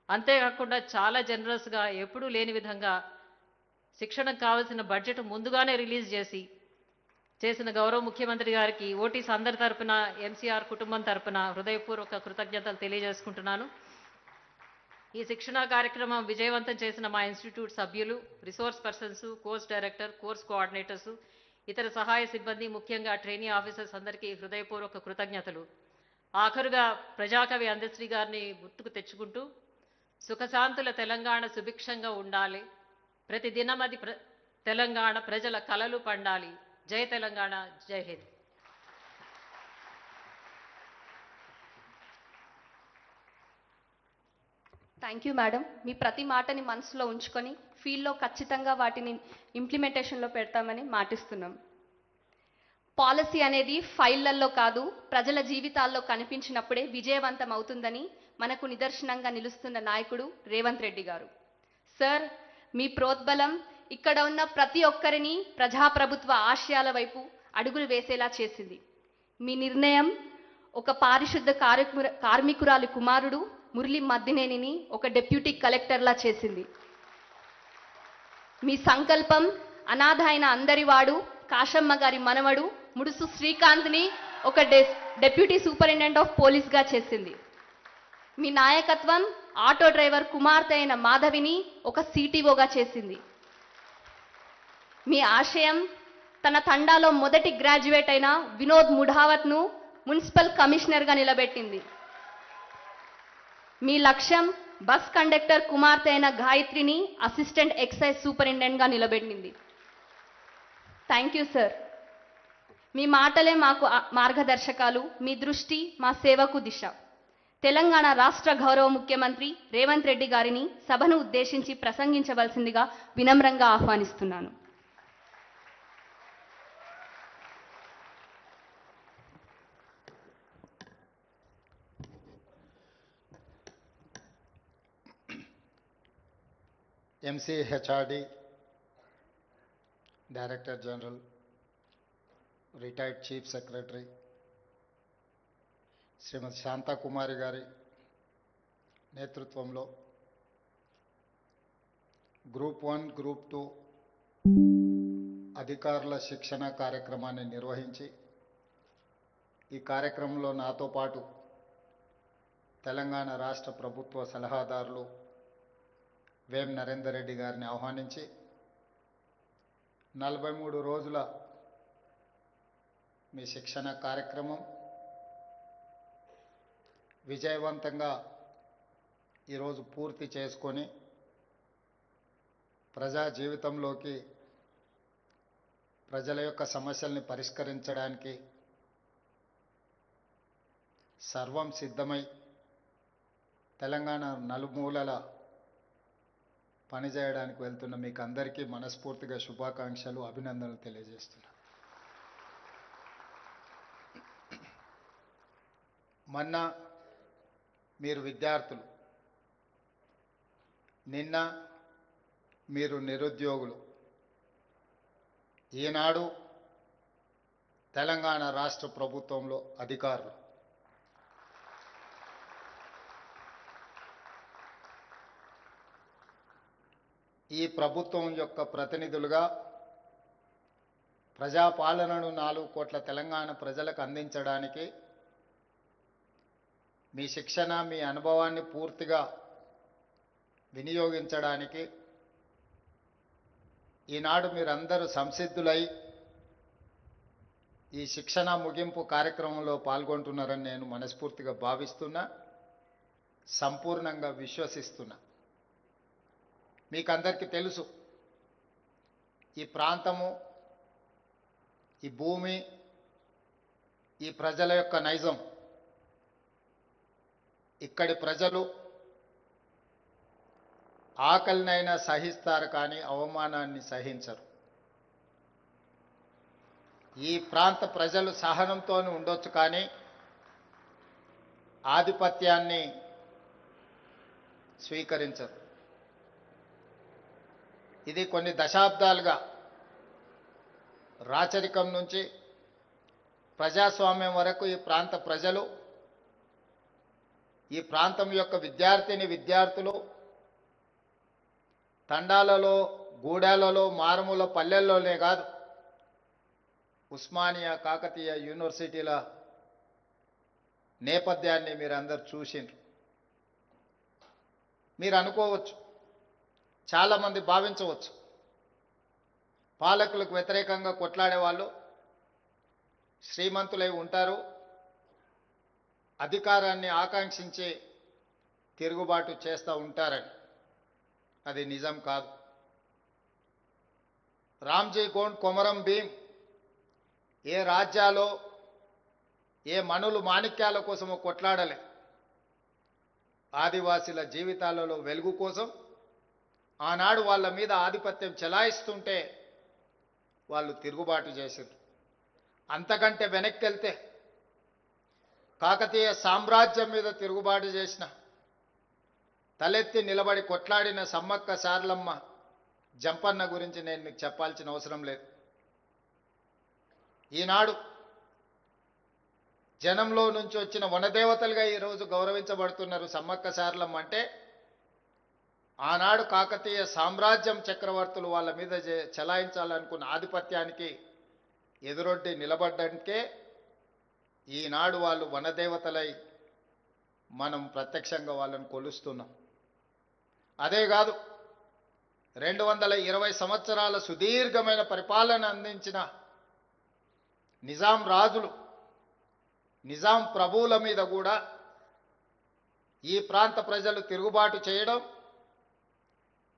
అంతేకాకుండా చాలా జనరస్గా, ఎప్పుడూ లేని విధంగా శిక్షణకు కావాల్సిన బడ్జెట్ ముందుగానే రిలీజ్ చేసిన గౌరవ ముఖ్యమంత్రి గారికి ఓటీస్ అందరి తరపున, ఎంసీఆర్ కుటుంబం తరపున హృదయపూర్వక కృతజ్ఞతలు తెలియజేసుకుంటున్నాను. ఈ శిక్షణా కార్యక్రమం విజయవంతం చేసిన మా ఇన్స్టిట్యూట్ సభ్యులు, resource persons, course director, course coordinators, ఇతర సహాయ సిబ్బంది, ముఖ్యంగా ట్రైనీ ఆఫీసర్స్ అందరికీ హృదయపూర్వక కృతజ్ఞతలు. ఆఖరుగా ప్రజాకవి అందశ్రీ గారిని గుర్తుకు తెచ్చుకుంటూ, సుఖశాంతుల తెలంగాణ సుభిక్షంగా ఉండాలి, ప్రతిదినం అది తెలంగాణ ప్రజల కలలు పండాలి. జై తెలంగాణ, జై హింద్. Thank you madam. మీ ప్రతి మాటని మనసులో ఉంచుకొని ఫీల్డ్లో ఖచ్చితంగా వాటిని ఇంప్లిమెంటేషన్లో పెడతామని మాటిస్తున్నాం. పాలసీ అనేది ఫైళ్ళల్లో కాదు, ప్రజల జీవితాల్లో కనిపించినప్పుడే విజయవంతం అవుతుందని మనకు నిదర్శనంగా నిలుస్తున్న నాయకుడు రేవంత్ రెడ్డి గారు. సార్, మీ ప్రోద్బలం ఇక్కడ ఉన్న ప్రతి ఒక్కరిని ప్రజాప్రభుత్వ ఆశయాల వైపు అడుగులు వేసేలా చేసింది. మీ నిర్ణయం ఒక పారిశుద్ధ కార్మికురాలి కుమారుడు మురళి మద్దినేనిని ఒక డిప్యూటీ కలెక్టర్లా చేసింది. మీ సంకల్పం అనాథ అయిన అందరివాడు కాశమ్మ గారి మనవడు ముడుసు శ్రీకాంత్ని ఒక డెప్యూటీ సూపరింటెండెంట్ ఆఫ్ పోలీస్గా చేసింది. మీ నాయకత్వం ఆటో డ్రైవర్ కుమార్తె అయిన మాధవిని ఒక సిటీఓగా చేసింది. మీ ఆశయం తన తండాలో మొదటి గ్రాడ్యుయేట్ అయిన వినోద్ ముఢావత్ను మున్సిపల్ కమిషనర్గా నిలబెట్టింది. మీ లక్ష్యం బస్ కండక్టర్ కుమార్తె అయిన గాయత్రిని అసిస్టెంట్ ఎక్సైజ్ సూపరింటెండెంట్గా నిలబెట్టింది. Thank you sir. మీ మాటలే మాకు మార్గదర్శకాలు, మీ దృష్టి మా సేవకు దిశ. తెలంగాణ రాష్ట్ర గౌరవ ముఖ్యమంత్రి రేవంత్ రెడ్డి గారిని సభను ఉద్దేశించి ప్రసంగించవలసిందిగా వినమ్రంగా ఆహ్వానిస్తున్నాను. MCHRD, Director General, Retired Chief Secretary, శ్రీమతి శాంతా కుమారి గారి నేతృత్వంలో గ్రూప్ 1, గ్రూప్ 2 అధికారుల శిక్షణ కార్యక్రమాన్ని నిర్వహించి ఈ కార్యక్రమంలో నాతో పాటు తెలంగాణ రాష్ట్ర ప్రభుత్వ సలహాదారులు వేం నరేందర్ రెడ్డి గారిని ఆహ్వానించి 43 రోజుల మీ శిక్షణ కార్యక్రమం విజయవంతంగా ఈరోజు పూర్తి చేసుకొని ప్రజా జీవితంలోకి ప్రజల యొక్క సమస్యల్ని పరిష్కరించడానికి సర్వం సిద్ధమై తెలంగాణ నలుమూలల పనిచేయడానికి వెళ్తున్న మీకు అందరికీ మనస్ఫూర్తిగా శుభాకాంక్షలు, అభినందనలు తెలియజేస్తున్నాను. మొన్న మీరు విద్యార్థులు, నిన్న మీరు నిరుద్యోగులు, ఈనాడు తెలంగాణ రాష్ట్ర ప్రభుత్వంలో అధికారులు. ఈ ప్రభుత్వం యొక్క ప్రతినిధులుగా ప్రజాపాలనను 4 కోట్ల తెలంగాణ ప్రజలకు అందించడానికి మీ శిక్షణ, మీ అనుభవాన్ని పూర్తిగా వినియోగించడానికి ఈనాడు మీరందరూ సంసిద్ధులై ఈ శిక్షణ ముగింపు కార్యక్రమంలో పాల్గొంటున్నారని నేను మనస్ఫూర్తిగా భావిస్తున్నా, సంపూర్ణంగా విశ్వసిస్తున్నా. మీకు అందరికీ తెలుసు, ఈ ప్రాంతము, ఈ భూమి, ఈ ప్రజల యొక్క నైజం. ఇక్కడి ప్రజలు ఆకలినైనా సహిస్తారు కానీ అవమానాన్ని సహించరు. ఈ ప్రాంత ప్రజలు సహనంతోనే ఉండొచ్చు కానీ ఆధిపత్యాన్ని స్వీకరించరు. ఇది కొన్ని దశాబ్దాలుగా రాచరికం నుంచి ప్రజాస్వామ్యం వరకు ఈ ప్రాంత ప్రజలు, ఈ ప్రాంతం యొక్క విద్యార్థులు తండాలలో, గూడాలలో, మారుమూల పల్లెల్లోనే కాదు, ఉస్మానియా, కాకతీయ యూనివర్సిటీల నేపథ్యాన్ని మీరందరూ చూసిండ్రు. మీరు అనుకోవచ్చు, చాలామంది భావించవచ్చు, పాలకులకు వ్యతిరేకంగా కొట్లాడే వాళ్ళు శ్రీమంతులై ఉంటారు, అధికారాన్ని ఆకాంక్షించి తిరుగుబాటు చేస్తూ ఉంటారని. అది నిజం కాదు. రామ్జీ గోండ్, కొమరం భీం ఏ రాజ్యాలో, ఏ మనులు మాణిక్యాల కోసమో కొట్లాడలే. ఆదివాసీల జీవితాలలో వెలుగు కోసం ఆనాడు వాళ్ళ మీద ఆధిపత్యం చెలాయిస్తుంటే వాళ్ళు తిరుగుబాటు చేశారు. అంతకంటే వెనక్కి వెళ్తే కాకతీయ సామ్రాజ్యం మీద తిరుగుబాటు చేసిన, తలెత్తి నిలబడి కొట్లాడిన సమ్మక్క సారలమ్మ, జంపన్న గురించి నేను మీకు చెప్పాల్సిన అవసరం లేదు. ఈనాడు జనంలో నుంచి వచ్చిన వనదేవతలుగా ఈరోజు గౌరవించబడుతున్నారు సమ్మక్క సారలమ్మ. అంటే ఆనాడు కాకతీయ సామ్రాజ్యం చక్రవర్తులు వాళ్ళ మీద చెలాయించాలనుకున్న ఆధిపత్యానికి ఎదురొడ్డి నిలబడ్డానికే ఈనాడు వాళ్ళు వనదేవతలై మనం ప్రత్యక్షంగా వాళ్ళని కొలుస్తున్నాం. అదే కాదు, 220 సంవత్సరాల సుదీర్ఘమైన పరిపాలన అందించిన నిజాం రాజులు, నిజాం ప్రభువుల మీద కూడా ఈ ప్రాంత ప్రజలు తిరుగుబాటు చేయడం,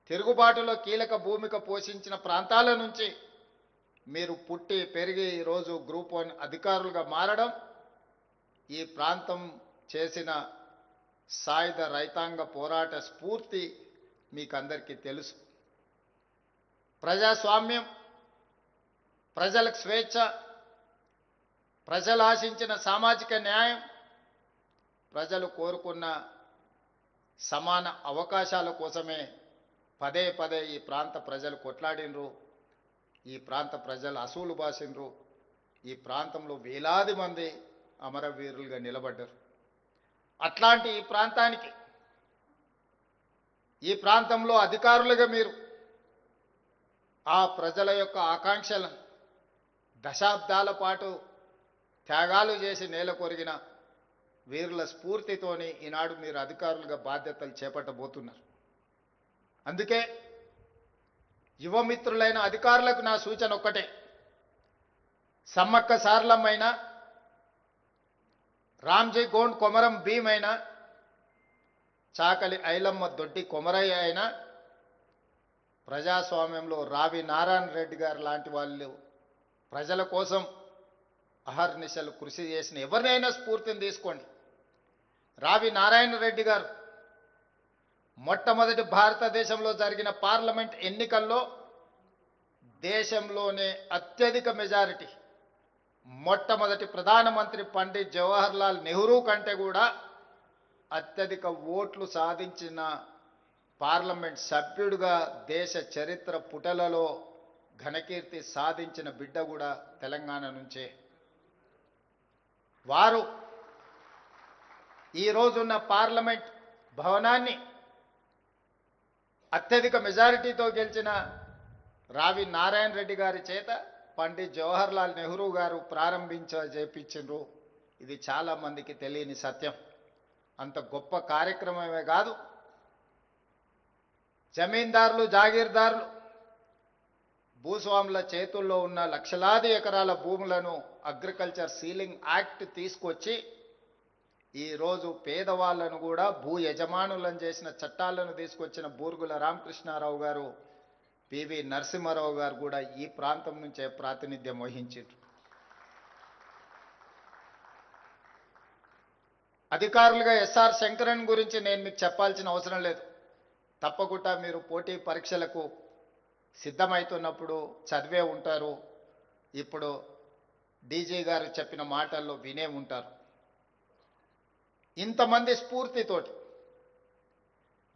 తిరుగుబాటులో కీలక భూమిక పోషించిన ప్రాంతాల నుంచి మీరు పుట్టి పెరిగి ఈరోజు గ్రూప్ 1 అధికారులుగా మారడం, ఈ ప్రాంతం చేసిన సాయుధ రైతాంగ పోరాట స్ఫూర్తి మీకు అందరికీ తెలుసు. ప్రజాస్వామ్యం, ప్రజలకు స్వేచ్ఛ, ప్రజలు ఆశించిన సామాజిక న్యాయం, ప్రజలు కోరుకున్న సమాన అవకాశాల కోసమే పదే పదే ఈ ప్రాంత ప్రజలు కొట్లాడినరు, ఈ ప్రాంత ప్రజలు అసూలు బాసిండ్రు, ఈ ప్రాంతంలో వేలాది మంది అమరవీరులుగా నిలబడ్డారు. అట్లాంటి ఈ ప్రాంతానికి, ఈ ప్రాంతంలో అధికారులుగా మీరు ఆ ప్రజల యొక్క ఆకాంక్షలను దశాబ్దాల పాటు త్యాగాలు చేసి నేల కొరిగిన వీరుల స్ఫూర్తితోని ఈనాడు మీరు అధికారులుగా బాధ్యతలు చేపట్టబోతున్నారు. అందుకే యువమిత్రులైన అధికారులకు నా సూచన ఒక్కటే, సమ్మక్క సారలమ్మైనా, రామ్జీ గోండ్ కొమరం భీమ్ అయినా, చాకలి ఐలమ్మ దొడ్డి కొమరయ్య అయినా, ప్రజాస్వామ్యంలో రావి నారాయణ రెడ్డి గారు లాంటి వాళ్ళు ప్రజల కోసం అహర్నిశలు కృషి చేసిన ఎవరినైనా స్ఫూర్తిని తీసుకోండి. రావి నారాయణ రెడ్డి గారు మొట్టమొదటి భారతదేశంలో జరిగిన పార్లమెంట్ ఎన్నికల్లో దేశంలోనే అత్యధిక మెజారిటీ, మొట్టమొదటి ప్రధానమంత్రి పండిత్ జవహర్లాల్ నెహ్రూ కంటే కూడా అత్యధిక ఓట్లు సాధించిన పార్లమెంట్ సభ్యుడిగా దేశ చరిత్ర పుటలలో ఘనకీర్తి సాధించిన బిడ్డ కూడా తెలంగాణ నుంచే. వారు ఈ రోజున్న పార్లమెంట్ భవనాన్ని అత్యధిక మెజారిటీతో గెలిచిన రావి నారాయణ రెడ్డి గారి చేత పండిత్ జవహర్లాల్ నెహ్రూ గారు చేపించారు. ఇది చాలా మందికి తెలియని సత్యం. అంత గొప్ప కార్యక్రమమే కాదు, జమీందారులు, జాగీర్దారులు, భూస్వాముల చేతుల్లో ఉన్న లక్షలాది ఎకరాల భూములను అగ్రికల్చర్ సీలింగ్ యాక్ట్ తీసుకొచ్చి ఈరోజు పేదవాళ్లను కూడా భూ యజమానులను చేసిన చట్టాలను తీసుకొచ్చిన బూర్గుల రామకృష్ణారావు గారు, పివి నరసింహారావు గారు కూడా ఈ ప్రాంతం నుంచే ప్రాతినిధ్యం వహించారు. అధికారులుగా ఎస్ఆర్ శంకరన్ గురించి నేను మీకు చెప్పాల్సిన అవసరం లేదు. తప్పకుండా మీరు పోటీ పరీక్షలకు సిద్ధమవుతున్నప్పుడు చదివే ఉంటారు. ఇప్పుడు డీజీ గారు చెప్పిన మాటల్లో వినే ఉంటారు. ఇంతమంది స్ఫూర్తితోటి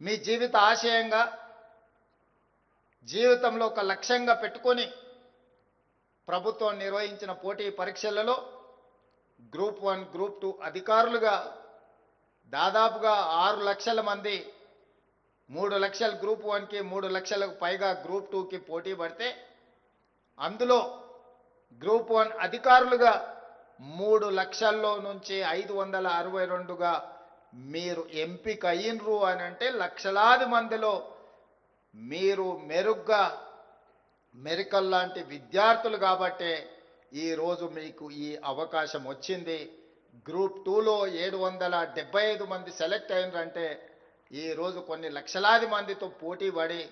మీ జీవిత ఆశయంగా, జీవితంలో ఒక లక్ష్యంగా పెట్టుకొని ప్రభుత్వం నిర్వహించిన పోటీ పరీక్షలలో గ్రూప్ 1, గ్రూప్ 2 అధికారులుగా దాదాపుగా 6 లక్షల మంది, 3 లక్షల గ్రూప్ 1కి, 3 లక్షలకు పైగా గ్రూప్ 2కి పోటీ పడితే అందులో గ్రూప్ 1 అధికారులుగా 3 లక్షల్లో నుంచి 562గా మీరు ఎంపిక అయినరు అని అంటే లక్షలాది మందిలో మీరు మెరుగ్గా మెరికల్ లాంటి విద్యార్థులు కాబట్టే ఈరోజు మీకు ఈ అవకాశం వచ్చింది. గ్రూప్ 2లో 775 మంది సెలెక్ట్ అయినరంటే ఈరోజు కొన్ని లక్షలాది మందితో పోటీ పడి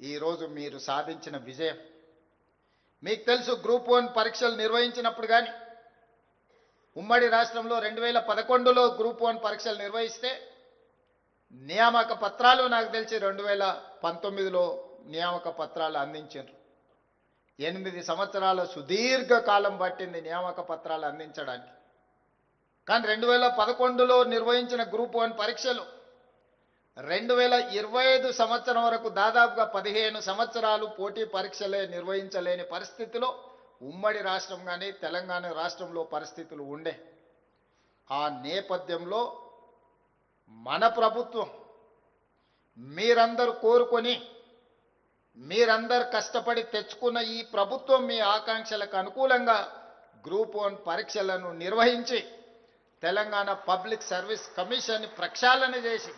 ఈరోజు మీరు సాధించిన విజయం. మీకు తెలుసు, గ్రూప్ 1 పరీక్షలు నిర్వహించినప్పుడు కానీ ఉమ్మడి రాష్ట్రంలో 2011లో గ్రూప్ 1 పరీక్షలు నిర్వహిస్తే నియామక పత్రాలు నాకు తెలిసి 2019లో నియామక పత్రాలు అందించారు. 8 సంవత్సరాల సుదీర్ఘ కాలం పట్టింది నియామక పత్రాలు అందించడానికి. కానీ 2011లో నిర్వహించిన గ్రూప్ 1 పరీక్షలు 2025 సంవత్సరం వరకు దాదాపుగా 15 సంవత్సరాలు పోటీ పరీక్షలే నిర్వహించలేని పరిస్థితిలో ఉమ్మడి రాష్ట్రం కానీ తెలంగాణ రాష్ట్రంలో పరిస్థితులు ఉండే. ఆ నేపథ్యంలో మన ప్రభుత్వం మీరందరూ కోరుకొని, మీరందరూ కష్టపడి తెచ్చుకున్న ఈ ప్రభుత్వం మీ ఆకాంక్షలకు అనుకూలంగా గ్రూప్ 1 పరీక్షలను నిర్వహించి తెలంగాణ పబ్లిక్ సర్వీస్ కమిషన్ ప్రక్షాళన చేసి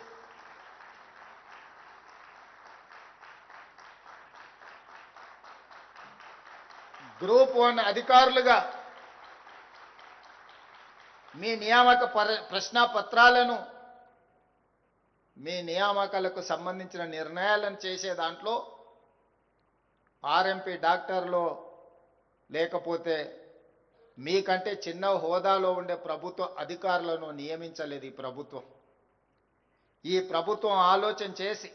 గ్రూప్ 1 అధికారులుగా మీ నియామక ప్రశ్నాపత్రాలను, మీ నియామకాలకు సంబంధించిన నిర్ణయాలను చేసే దాంట్లో ఆర్ఎంపీ డాక్టర్లో లేకపోతే మీకంటే చిన్న హోదాలో ఉండే ప్రభుత్వ అధికారులను నియమించలేదు ఈ ప్రభుత్వం. ఈ ప్రభుత్వం ఆలోచన చేసి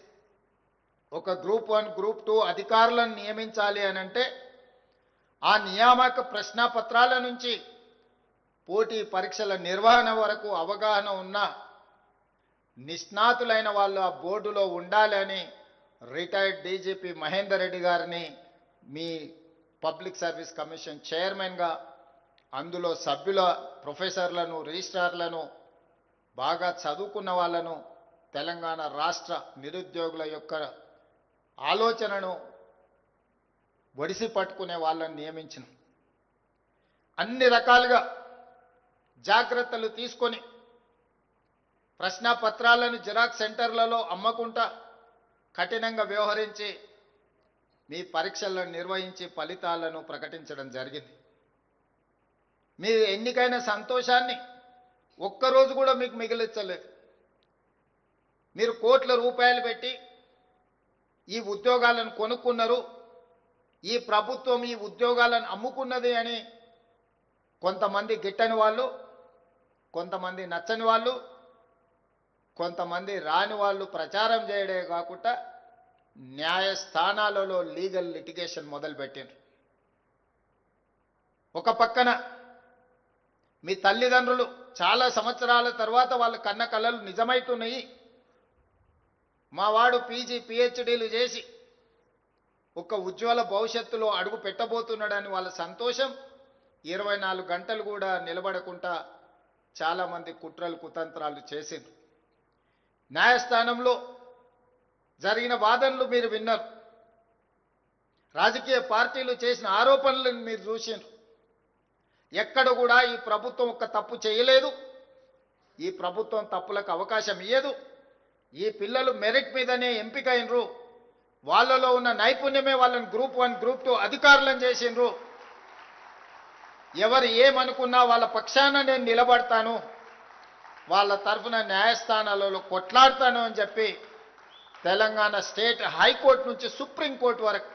ఒక గ్రూప్ 1, గ్రూప్ 2 అధికారులను నియమించాలి అని అంటే ఆ నియామక ప్రశ్నాపత్రాల నుంచి పోటీ పరీక్షల నిర్వహణ వరకు అవగాహన ఉన్న నిష్ణాతులైన వాళ్ళు ఆ బోర్డులో ఉండాలని రిటైర్డ్ డీజీపీ మహేందర్ రెడ్డి గారిని మీ పబ్లిక్ సర్వీస్ కమిషన్ చైర్మన్గా, అందులో సభ్యుల ప్రొఫెసర్లను, రిజిస్ట్రార్లను, బాగా చదువుకున్న వాళ్ళను, తెలంగాణ రాష్ట్ర నిరుద్యోగుల యొక్క ఆలోచనను ఒడిసి పట్టుకునే వాళ్ళని నియమించిన. అన్ని రకాలుగా జాగ్రత్తలు తీసుకొని ప్రశ్నాపత్రాలను జిరాక్స్ సెంటర్లలో అమ్మకుండా కఠినంగా వ్యవహరించి మీ పరీక్షలను నిర్వహించి ఫలితాలను ప్రకటించడం జరిగింది. మీ ఎన్నికైన సంతోషాన్ని ఒక్కరోజు కూడా మీకు మిగిలించలేదు. మీరు కోట్ల రూపాయలు పెట్టి ఈ ఉద్యోగాలను కొనుక్కున్నారు, ఈ ప్రభుత్వం ఈ ఉద్యోగాలను అమ్ముకున్నది అని కొంతమంది గిట్టని వాళ్ళు, కొంతమంది నచ్చని వాళ్ళు, కొంతమంది రాని వాళ్ళు ప్రచారం చేయడే కాకుండా న్యాయస్థానాలలో లీగల్ లిటిగేషన్ మొదలుపెట్టిండ్రు. ఒక పక్కన మీ తల్లిదండ్రులు చాలా సంవత్సరాల తర్వాత వాళ్ళ కన్న కలలు నిజమవుతున్నాయి, మా వాడు పీజీ పిహెచ్డీలు చేసి ఒక ఉజ్వల భవిష్యత్తులో అడుగు పెట్టబోతున్నాడని వాళ్ళ సంతోషం 24 గంటలు కూడా నిలబడకుండా చాలామంది కుట్రలు కుతంత్రాలు చేసిండ్రు. న్యాయస్థానంలో జరిగిన వాదనలు మీరు విన్నారు, రాజకీయ పార్టీలు చేసిన ఆరోపణలను మీరు చూసిండ్రు. ఎక్కడ కూడా ఈ ప్రభుత్వం ఒక్క తప్పు చేయలేదు, ఈ ప్రభుత్వం తప్పులకు అవకాశం ఇయ్యదు, ఈ పిల్లలు మెరిట్ మీదనే ఎంపిక అయినరు, వాళ్ళలో ఉన్న నైపుణ్యమే వాళ్ళని గ్రూప్ 1 గ్రూప్ 2 అధికారులను చేసిండ్రు. ఎవరు ఏమనుకున్నా వాళ్ళ పక్షాన నేను నిలబడతాను, వాళ్ళ తరఫున న్యాయస్థానాలలో కొట్లాడతాను అని చెప్పి తెలంగాణ స్టేట్ హైకోర్టు నుంచి సుప్రీంకోర్టు వరకు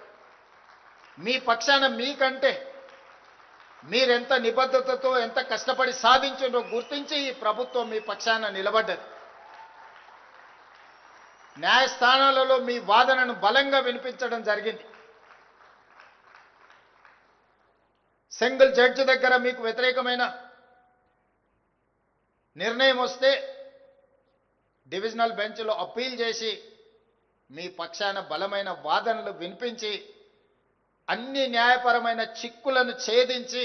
మీ పక్షాన మీకంటే మీరెంత నిబద్ధతతో ఎంత కష్టపడి సాధించిందో గుర్తించి ఈ ప్రభుత్వం మీ పక్షాన నిలబడ్డది. న్యాయస్థానాలలో మీ వాదనను బలంగా వినిపించడం జరిగింది. సింగిల్ జడ్జి దగ్గర మీకు వ్యతిరేకమైన నిర్ణయం వస్తే డివిజనల్ బెంచ్లో అప్పీల్ చేసి మీ పక్షాన బలమైన వాదనలు వినిపించి అన్ని న్యాయపరమైన చిక్కులను ఛేదించి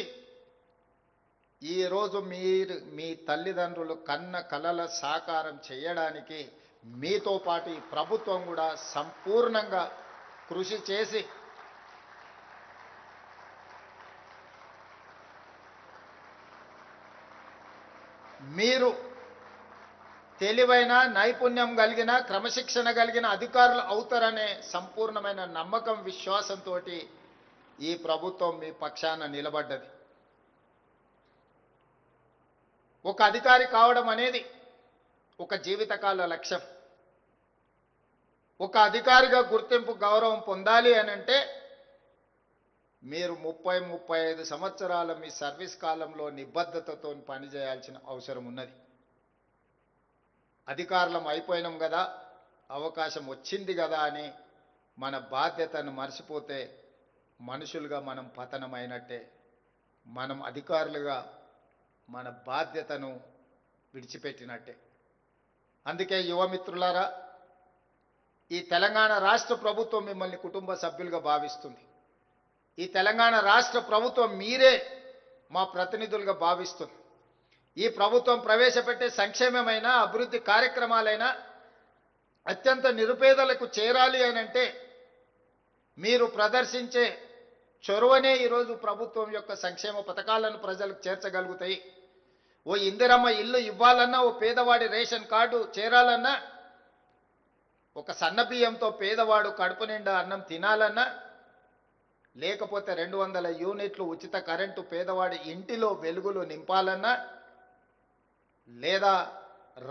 ఈరోజు మీ తల్లిదండ్రులు కన్న కలల సాకారం చేయడానికి మీతో పాటు ఈ ప్రభుత్వం కూడా సంపూర్ణంగా కృషి చేసి మీరు తెలివైన నైపుణ్యం కలిగిన క్రమశిక్షణ కలిగిన అధికారులు అవుతారనే సంపూర్ణమైన నమ్మకం విశ్వాసంతో ఈ ప్రభుత్వం మీ పక్షాన నిలబడ్డది. ఒక అధికారి కావడం అనేది ఒక జీవితకాల లక్ష్యం. ఒక అధికారిగా గుర్తింపు గౌరవం పొందాలి అని అంటే మీరు 30-35 సంవత్సరాల మీ సర్వీస్ కాలంలో నిబద్ధతతో పనిచేయాల్సిన అవసరం ఉన్నది. అధికారులం అయిపోయినాం కదా, అవకాశం వచ్చింది కదా అని మన బాధ్యతను మర్చిపోతే మనుషులుగా మనం పతనమైనట్టే. మనం అధికారులుగా మన బాధ్యతను విడిచిపెట్టినట్టే. అందుకే యువమిత్రులారా, ఈ తెలంగాణ రాష్ట్ర ప్రభుత్వం మిమ్మల్ని కుటుంబ సభ్యులుగా భావిస్తుంది. ఈ తెలంగాణ రాష్ట్ర ప్రభుత్వం మీరే మా ప్రతినిధులుగా భావిస్తుంది. ఈ ప్రభుత్వం ప్రవేశపెట్టే సంక్షేమమైన అభివృద్ధి కార్యక్రమాలైనా అత్యంత నిరుపేదలకు చేరాలి అని అంటే మీరు ప్రదర్శించే చొరవనే ఈరోజు ప్రభుత్వం యొక్క సంక్షేమ పథకాలను ప్రజలకు చేర్చగలుగుతాయి. ఓ ఇందిరమ్మ ఇల్లు ఇవ్వాలన్నా, ఓ పేదవాడి రేషన్ కార్డు చేరాలన్నా, ఒక సన్న బియ్యంతో పేదవాడు కడుపు నిండా అన్నం తినాలన్నా, లేకపోతే 200 యూనిట్లు ఉచిత కరెంటు పేదవాడి ఇంటిలో వెలుగులు నింపాలన్నా, లేదా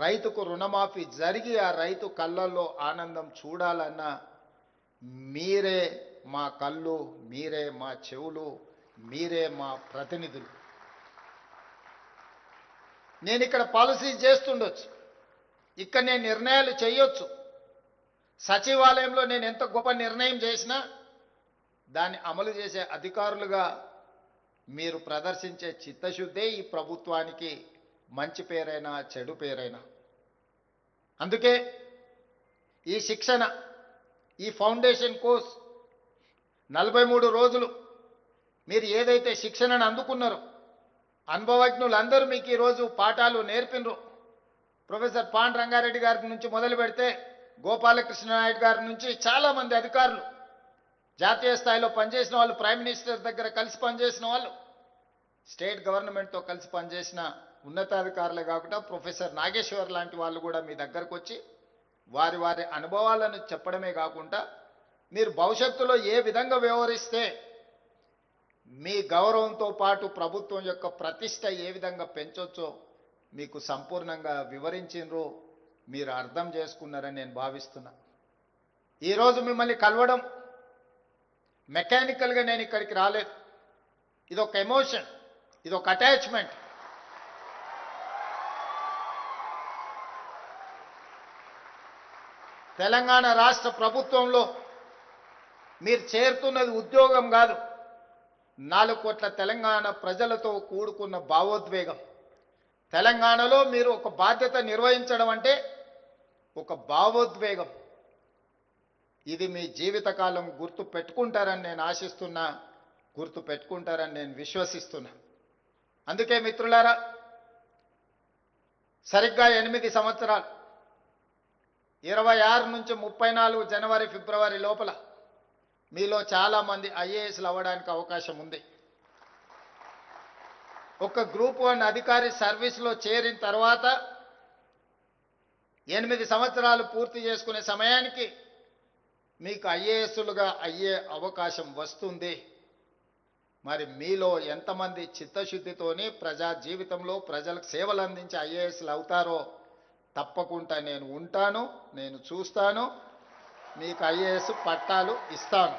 రైతుకు రుణమాఫీ జరిగి ఆ రైతు కళ్ళల్లో ఆనందం చూడాలన్నా మీరే మా కళ్ళు, మీరే మా చెవులు, మీరే మా ప్రతినిధులు. నేను ఇక్కడ పాలసీ చేస్తుండొచ్చు, ఇక్కడ నేను నిర్ణయాలు చేయొచ్చు, సచివాలయంలో నేను ఎంత గొప్ప నిర్ణయం చేసినా దాన్ని అమలు చేసే అధికారులుగా మీరు ప్రదర్శించే చిత్తశుద్ధే ఈ ప్రభుత్వానికి మంచి పేరైనా చెడు పేరైనా. అందుకే ఈ శిక్షణ, ఈ ఫౌండేషన్ కోర్స్ 43 రోజులు మీరు ఏదైతే శిక్షణను అందుకున్నారో అనుభవజ్ఞులందరూ మీకు ఈరోజు పాఠాలు నేర్పినరు. ప్రొఫెసర్ పాండ్ రంగారెడ్డి గారి నుంచి మొదలు పెడితే గోపాలకృష్ణ నాయుడు గారి నుంచి చాలామంది అధికారులు జాతీయ స్థాయిలో పనిచేసిన వాళ్ళు, ప్రైమ్ మినిస్టర్ దగ్గర కలిసి పనిచేసిన వాళ్ళు, స్టేట్ గవర్నమెంట్తో కలిసి పనిచేసిన ఉన్నతాధికారులే కాకుండా ప్రొఫెసర్ నాగేశ్వర్ లాంటి వాళ్ళు కూడా మీ దగ్గరకు వచ్చి వారి వారి అనుభవాలను చెప్పడమే కాకుండా మీరు భవిష్యత్తులో ఏ విధంగా వ్యవహరిస్తే మీ గౌరవంతో పాటు ప్రభుత్వం యొక్క ప్రతిష్ట ఏ విధంగా పెంచొచ్చో మీకు సంపూర్ణంగా వివరించినరో మీరు అర్థం చేసుకున్నారని నేను భావిస్తున్నా. ఈరోజు మిమ్మల్ని కలవడం మెకానికల్గా నేను ఇక్కడికి రాలేదు. ఇదొక ఎమోషన్, ఇదొక అటాచ్మెంట్. తెలంగాణ రాష్ట్ర ప్రభుత్వంలో మీరు చేరుతున్నది ఉద్యోగం కాదు, 4 కోట్ల తెలంగాణ ప్రజలతో కూడుకున్న భావోద్వేగం. తెలంగాణలో మీరు ఒక బాధ్యత నిర్వహించడం అంటే ఒక భావోద్వేగం. ఇది మీ జీవితకాలం గుర్తు పెట్టుకుంటారని నేను ఆశిస్తున్నా, గుర్తు పెట్టుకుంటారని నేను విశ్వసిస్తున్నా. అందుకే మిత్రులారా, సరిగ్గా 8 సంవత్సరాలు 26 నుంచి 34 జనవరి ఫిబ్రవరి లోపల మీలో చాలామంది ఐఏఎస్లు అవ్వడానికి అవకాశం ఉంది. ఒక గ్రూప్ 1 అధికారి సర్వీస్లో చేరిన తర్వాత 8 సంవత్సరాలు పూర్తి చేసుకునే సమయానికి మీకు ఐఏఎస్లుగా అయ్యే అవకాశం వస్తుంది. మరి మీలో ఎంతమంది చిత్తశుద్ధితోని ప్రజా జీవితంలో ప్రజలకు సేవలు అందించి ఐఏఎస్లు అవుతారో తప్పకుండా నేను ఉంటాను, నేను చూస్తాను, మీకు ఐఏఎస్ పట్టాలు ఇస్తాను.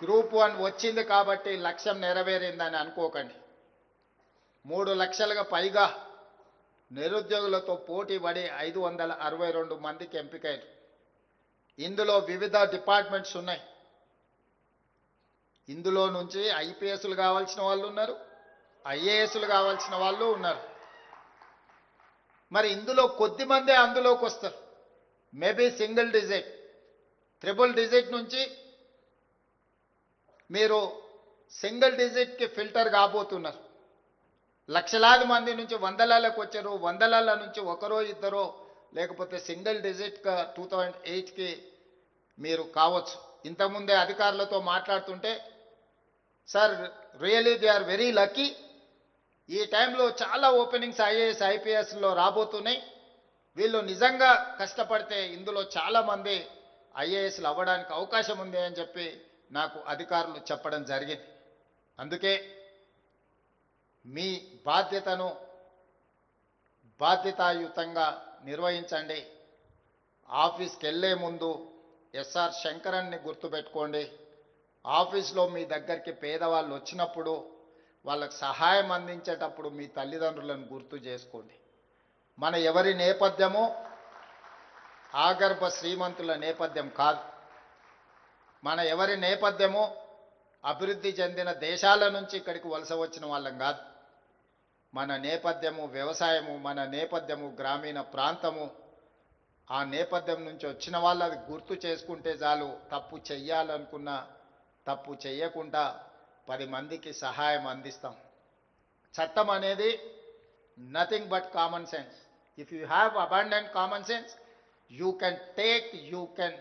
గ్రూప్ 1 వచ్చింది కాబట్టి లక్ష్యం నెరవేరిందని అనుకోకండి. 3 లక్షలుగా పైగా నిరుద్యోగులతో పోటీ పడి 562 మందికి ఎంపికయ్యారు. ఇందులో వివిధ డిపార్ట్మెంట్స్ ఉన్నాయి. ఇందులో నుంచి ఐపీఎస్లు కావాల్సిన వాళ్ళు ఉన్నారు, ఐఏఎస్లు కావాల్సిన వాళ్ళు ఉన్నారు. మరి ఇందులో కొద్దిమందే అందులోకి వస్తారు. Maybe single digit, triple digit నుంచి మీరు సింగిల్ డిజిట్కి ఫిల్టర్ కాబోతున్నారు. లక్షలాది మంది నుంచి వందలాలకు వచ్చారు, వందలాల నుంచి ఒకరో ఇద్దరో, లేకపోతే సింగిల్ డిజిట్గా 2008కి మీరు కావచ్చు. ఇంతకుముందే అధికారులతో మాట్లాడుతుంటే, sir really they are very lucky, ఈ టైంలో చాలా ఓపెనింగ్స్ ఐఏఎస్ ఐపీఎస్లో రాబోతున్నాయి, వీళ్ళు నిజంగా కష్టపడితే ఇందులో చాలామంది ఐఏఎస్లు అవ్వడానికి అవకాశం ఉంది అని చెప్పి నాకు అధికారులు చెప్పడం జరిగింది. అందుకే మీ బాధ్యతను బాధ్యతాయుతంగా నిర్వహించండి. ఆఫీస్కి వెళ్ళే ముందు ఎస్ఆర్ శంకరన్ని గుర్తుపెట్టుకోండి. ఆఫీస్లో మీ దగ్గరికి పేదవాళ్ళు వచ్చినప్పుడు వాళ్ళకు సహాయం అందించేటప్పుడు మీ తల్లిదండ్రులను గుర్తు చేసుకోండి. మన ఎవరి నేపథ్యమో ఆగర్భ శ్రీమంతుల నేపథ్యం కాదు. మన ఎవరి నేపథ్యమో అభివృద్ధి చెందిన దేశాల నుంచి ఇక్కడికి వలస వచ్చిన వాళ్ళం కాదు. మన నేపథ్యము వ్యవసాయము, మన నేపథ్యము గ్రామీణ ప్రాంతము. ఆ నేపథ్యం నుంచి వచ్చిన వాళ్ళు అది గుర్తు చేసుకుంటే చాలు. తప్పు చెయ్యాలనుకున్నా తప్పు చెయ్యకుండా 10 మందికి సహాయం అందిస్తాం. చట్టం అనేది nothing but common sense. If you have abundant common sense, you can take, you can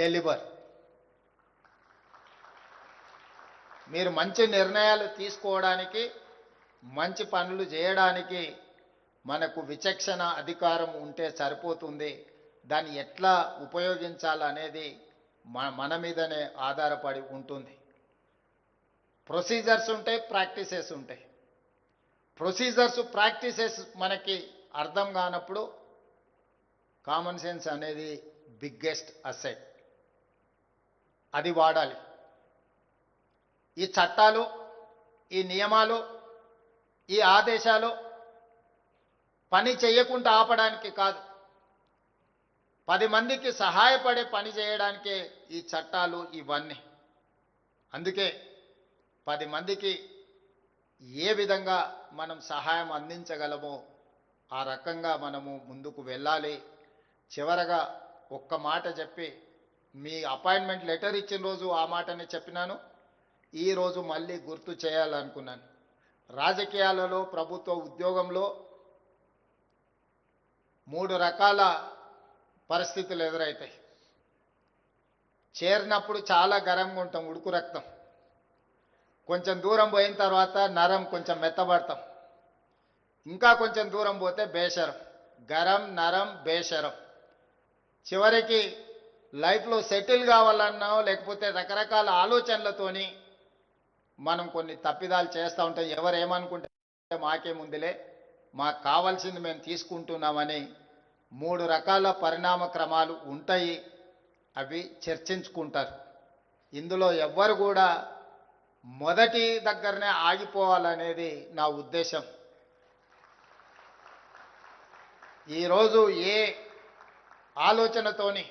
deliver. మీరు మంచి నిర్ణయాలు తీసుకోవడానికి, మంచి పనులు చేయడానికి మనకు విచక్షణ అధికారం ఉంటే సరిపోతుంది. దాన్ని ఎట్లా ఉపయోగించాలనేది మన మీదనే ఆధారపడి ఉంటుంది. ప్రొసీజర్స్ ఉంటాయి, ప్రాక్టీసెస్ ఉంటాయి. ప్రొసీజర్స్ ప్రాక్టీసెస్ మనకి అర్థం కానప్పుడు కామన్ సెన్స్ అనేది బిగ్గెస్ట్ అసెట్, అది వాడాలి. ఈ చట్టాలు, ఈ నియమాలు, ఈ ఆదేశాలు పని చేయకుండా ఆపడానికి కాదు, 10 మందికి సహాయపడే పని చేయడానికే ఈ చట్టాలు ఇవన్నీ. అందుకే 10 మందికి ఏ విధంగా మనం సహాయం అందించగలమో ఆ రకంగా మనము ముందుకు వెళ్ళాలి. చివరగా ఒక్క మాట చెప్పి, మీ అపాయింట్మెంట్ లెటర్ ఇచ్చిన రోజు ఆ మాటనే చెప్పినాను, ఈరోజు మళ్ళీ గుర్తు చేయాలనుకున్నాను. రాజకీయాలలో, ప్రభుత్వ ఉద్యోగంలో 3 రకాల పరిస్థితులు ఎదురవుతాయి. చేరినప్పుడు చాలా గరంగా ఉంటాం, ఉడుకు రక్తం. కొంచెం దూరం పోయిన తర్వాత నరం కొంచెం మెత్తబడతాం. ఇంకా కొంచెం దూరం పోతే బేషరం. గరం, నరం, బేషరం. చివరికి లైఫ్లో సెటిల్ కావాలన్నా లేకపోతే రకరకాల ఆలోచనలతోని మనం కొన్ని తప్పిదాలు చేస్తూ ఉంటాం. ఎవరు ఏమనుకుంటే మాకేముందిలే, మాకు కావాల్సింది మేము తీసుకుంటున్నామని 3 రకాల పరిణామ క్రమాలు ఉంటాయి. అవి చర్చించుకుంటారు. ఇందులో ఎవ్వరు కూడా మొదటి దగ్గరనే ఆగిపోవాలనేది నా ఉద్దేశం. ఈరోజు ఏ ఆలోచనతోని,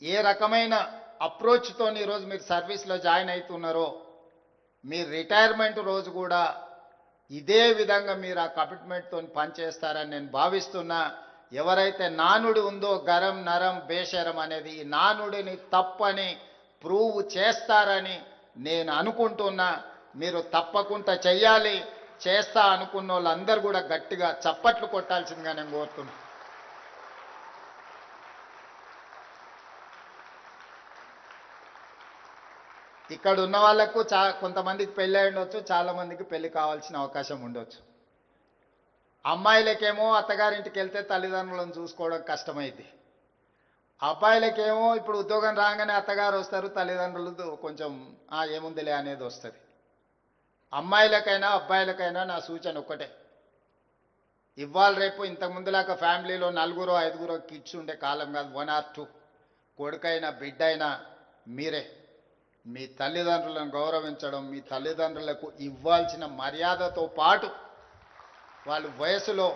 ఏ రకమైన అప్రోచ్తోని ఈరోజు మీరు సర్వీస్లో జాయిన్ అవుతున్నారో, మీ రిటైర్మెంట్ రోజు కూడా ఇదే విధంగా మీరు ఆ కమిట్మెంట్తో పనిచేస్తారని నేను భావిస్తున్నా. ఎవరైతే నానుడి ఉందో గరం, నరం, బేషరం అనేది, ఈ నానుడిని తప్పని ప్రూవ్ చేస్తారని నేను అనుకుంటున్నా. మీరు తప్పకుండా చెయ్యాలి. చేస్తా అనుకున్న వాళ్ళందరూ కూడా గట్టిగా చప్పట్లు కొట్టాల్సిందిగా నేను కోరుతున్నా. ఇక్కడ ఉన్న వాళ్ళకు కొంతమందికి పెళ్ళి అయి ఉండొచ్చు, చాలా మందికి పెళ్లి కావాల్సిన అవకాశం ఉండొచ్చు. అమ్మాయిలకేమో అత్తగారింటికి వెళ్తే తల్లిదండ్రులను చూసుకోవడం కష్టమైంది. అబ్బాయిలకేమో ఇప్పుడు ఉద్యోగం రాగానే అత్తగారు వస్తారు, తల్లిదండ్రులు కొంచెం ఏముందిలే అనేది వస్తుంది. అమ్మాయిలకైనా అబ్బాయిలకైనా నా సూచన ఒక్కటే, ఇవాళ రేపు ఇంతకుముందులాగా ఫ్యామిలీలో 4-5 కిడ్స్ ఉండే కాలం కాదు. 1 or 2 కొడుకైనా బిడ్డైనా మీరే మీ తల్లిదండ్రులను గౌరవించడం, మీ తల్లిదండ్రులకు ఇవ్వాల్సిన మర్యాదతో పాటు వాళ్ళు వయసులో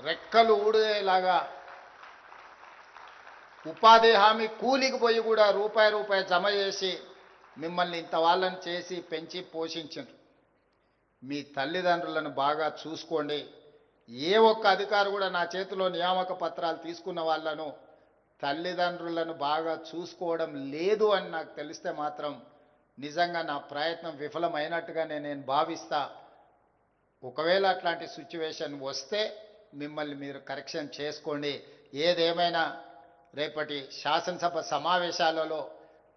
రెక్కలు ఊడేలాగా ఉపాధి హామీ కూలికి పోయి కూడా రూపాయి జమ చేసి మిమ్మల్ని ఇంత వాళ్ళని చేసి పెంచి పోషించారు. మీ తల్లిదండ్రులను బాగా చూసుకోండి. ఏ ఒక్క అధికారి కూడా నా చేతిలో నియామక పత్రాలు తీసుకున్న వాళ్ళను తల్లిదండ్రులను బాగా చూసుకోవడం లేదు అని నాకు తెలిస్తే మాత్రం నిజంగా నా ప్రయత్నం విఫలమైనట్టుగానే నేను భావిస్తా. ఒకవేళ అట్లాంటి సిచ్యువేషన్ వస్తే మిమ్మల్ని మీరు కరెక్షన్ చేసుకోండి. ఏదేమైనా రేపటి శాసనసభ సమావేశాలలో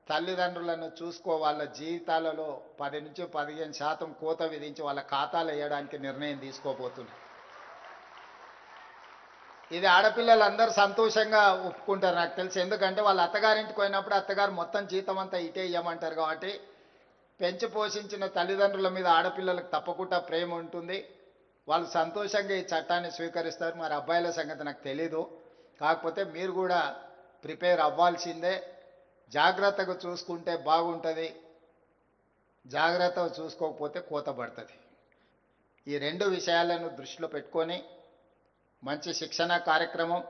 తల్లిదండ్రులను చూసుకో వాళ్ళ జీవితాలలో 10-15% కోత విధించి వాళ్ళ ఖాతాలు వేయడానికి నిర్ణయం తీసుకోబోతున్నారు. ఇది ఆడపిల్లలందరూ సంతోషంగా ఒప్పుకుంటారు నాకు తెలిసి. ఎందుకంటే వాళ్ళ అత్తగారింటికి పోయినప్పుడు అత్తగారు మొత్తం జీతం అంతా ఇటే ఇవ్వమంటారు. కాబట్టి పెంచి పోషించిన తల్లిదండ్రుల మీద ఆడపిల్లలకు తప్పకుండా ప్రేమ ఉంటుంది. వాళ్ళు సంతోషంగా ఈ చట్టాన్ని స్వీకరిస్తారు. మరి అబ్బాయిల సంగతి నాకు తెలీదు. కాకపోతే మీరు కూడా ప్రిపేర్ అవ్వాల్సిందే. జాగ్రత్తగా చూసుకుంటే బాగుంటుంది, జాగ్రత్తగా చూసుకోకపోతే కోత పడుతుంది. ఈ 2 విషయాలను దృష్టిలో పెట్టుకొని మంచి శిక్షణ కార్యక్రమం,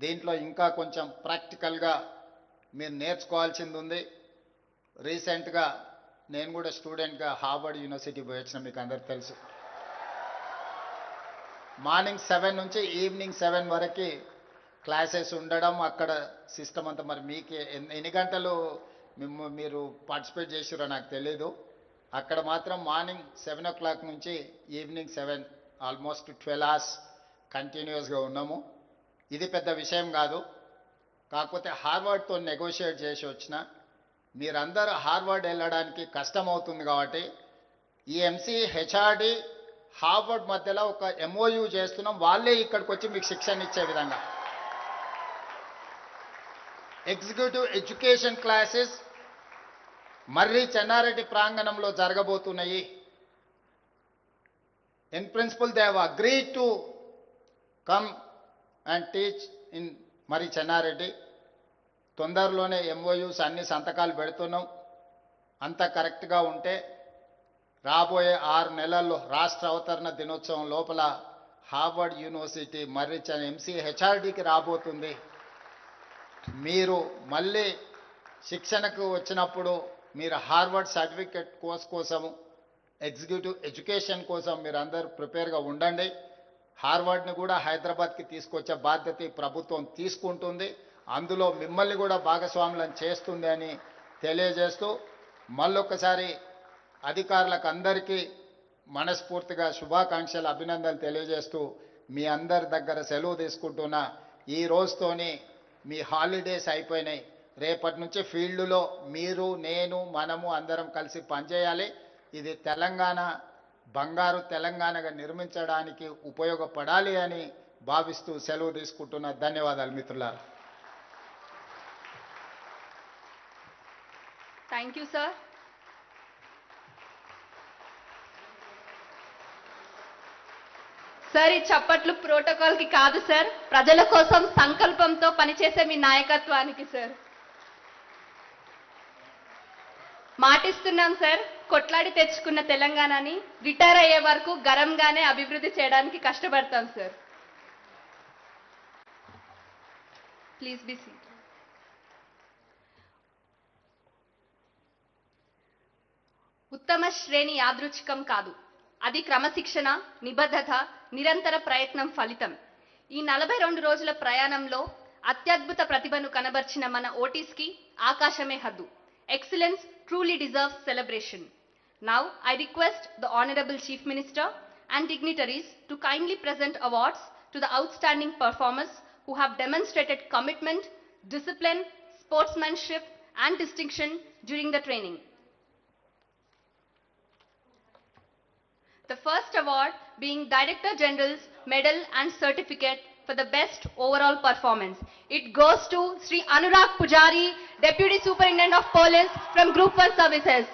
దీంట్లో ఇంకా కొంచెం ప్రాక్టికల్గా మీరు నేర్చుకోవాల్సింది ఉంది. రీసెంట్గా నేను కూడా స్టూడెంట్గా హార్వర్డ్ యూనివర్సిటీ పోయి వచ్చిన, మీకు అందరికి తెలుసు. మార్నింగ్ 7 నుంచి ఈవినింగ్ 7 వరకు క్లాసెస్ ఉండడం, అక్కడ సిస్టమ్ అంతా. మరి మీకు ఎన్ని గంటలు మీరు పార్టిసిపేట్ చేసారో నాకు తెలీదు. అక్కడ మాత్రం మార్నింగ్ 7 o'clock నుంచి ఈవినింగ్ 7, ఆల్మోస్ట్ 12 hours కంటిన్యూస్గా ఉన్నాము. ఇది పెద్ద విషయం కాదు. కాకపోతే హార్వర్డ్తో నెగోషియేట్ చేసి వచ్చిన మీరందరూ హార్వర్డ్ వెళ్ళడానికి కష్టం అవుతుంది. కాబట్టి ఈ ఎంసీ హెచ్ఆర్డి హార్వర్డ్ మధ్యలో ఒక MOU చేస్తున్నాం. వాళ్ళే ఇక్కడికి వచ్చి మీకు శిక్షణ ఇచ్చే విధంగా executive education classes Marri Chennareddy ప్రాంగణంలో జరగబోతున్నాయి. In principle they have agreed to come and teach in Marri Chennareddy. తొందరలోనే MOUs అన్ని సంతకాలు పెడుతున్నాం. అంత కరెక్ట్గా ఉంటే రాబోయే 6 నెలల్లో రాష్ట్ర అవతరణ దినోత్సవం లోపల హార్వర్డ్ యూనివర్సిటీ మర్రి ఎంసీ హెచ్ఆర్డికి రాబోతుంది. మీరు మళ్ళీ శిక్షణకు వచ్చినప్పుడు మీరు హార్వర్డ్ సర్టిఫికెట్ కోర్స్ కోసము, ఎగ్జిక్యూటివ్ ఎడ్యుకేషన్ కోసం మీరు అందరూ ప్రిపేర్గా ఉండండి. హార్వర్డ్ని కూడా హైదరాబాద్కి తీసుకొచ్చే బాధ్యత ఈ ప్రభుత్వం తీసుకుంటుంది. అందులో మిమ్మల్ని కూడా భాగస్వాములను చేస్తుంది అని తెలియజేస్తూ, మళ్ళొక్కసారి అధికారులకు అందరికీ మనస్ఫూర్తిగా శుభాకాంక్షలు, అభినందనలు తెలియజేస్తూ మీ అందరి దగ్గర సెలవు తీసుకుంటున్నా. ఈ రోజుతోని మీ హాలిడేస్ అయిపోయినాయి. రేపటి నుంచి ఫీల్డ్లో మీరు నేను మనము అందరం కలిసి పనిచేయాలి. ఇది తెలంగాణ బంగారు తెలంగాణగా నిర్మించడానికి ఉపయోగపడాలి అని భావిస్తూ సెలవు తీసుకుంటున్న. ధన్యవాదాలు మిత్రులారా. Thank you sir. సార్, ఈ చప్పట్లు ప్రోటోకాల్ కి కాదు సార్, ప్రజల కోసం సంకల్పంతో పనిచేసే మీ నాయకత్వానికి సార్. మాటిస్తున్నాం సార్, కొట్లాడి తెచ్చుకున్న తెలంగాణని రిటైర్ అయ్యే వరకు గరంగానే అభివృద్ధి చేయడానికి కష్టపడతాం సార్. Please be seat. ఉత్తమ శ్రేణి యాదృచ్ఛికం కాదు, అది క్రమశిక్షణ, నిబద్ధత, నిరంతర ప్రయత్నం ఫలితం. ఈ 42 రోజుల ప్రయాణంలో అత్యద్భుత ప్రతిభను కనబర్చిన మన ఓటీస్కి ఆకాశమే హద్దు. Excellence truly deserves celebration. Now, I request the Honorable Chief Minister and dignitaries to kindly present awards to the outstanding performers who have demonstrated commitment, discipline, sportsmanship, and distinction during the training. The first award being Director General's Medal and Certificate for the best overall performance. It goes to Sri Anurag Pujari, Deputy Superintendent of Police from Group 1 Services.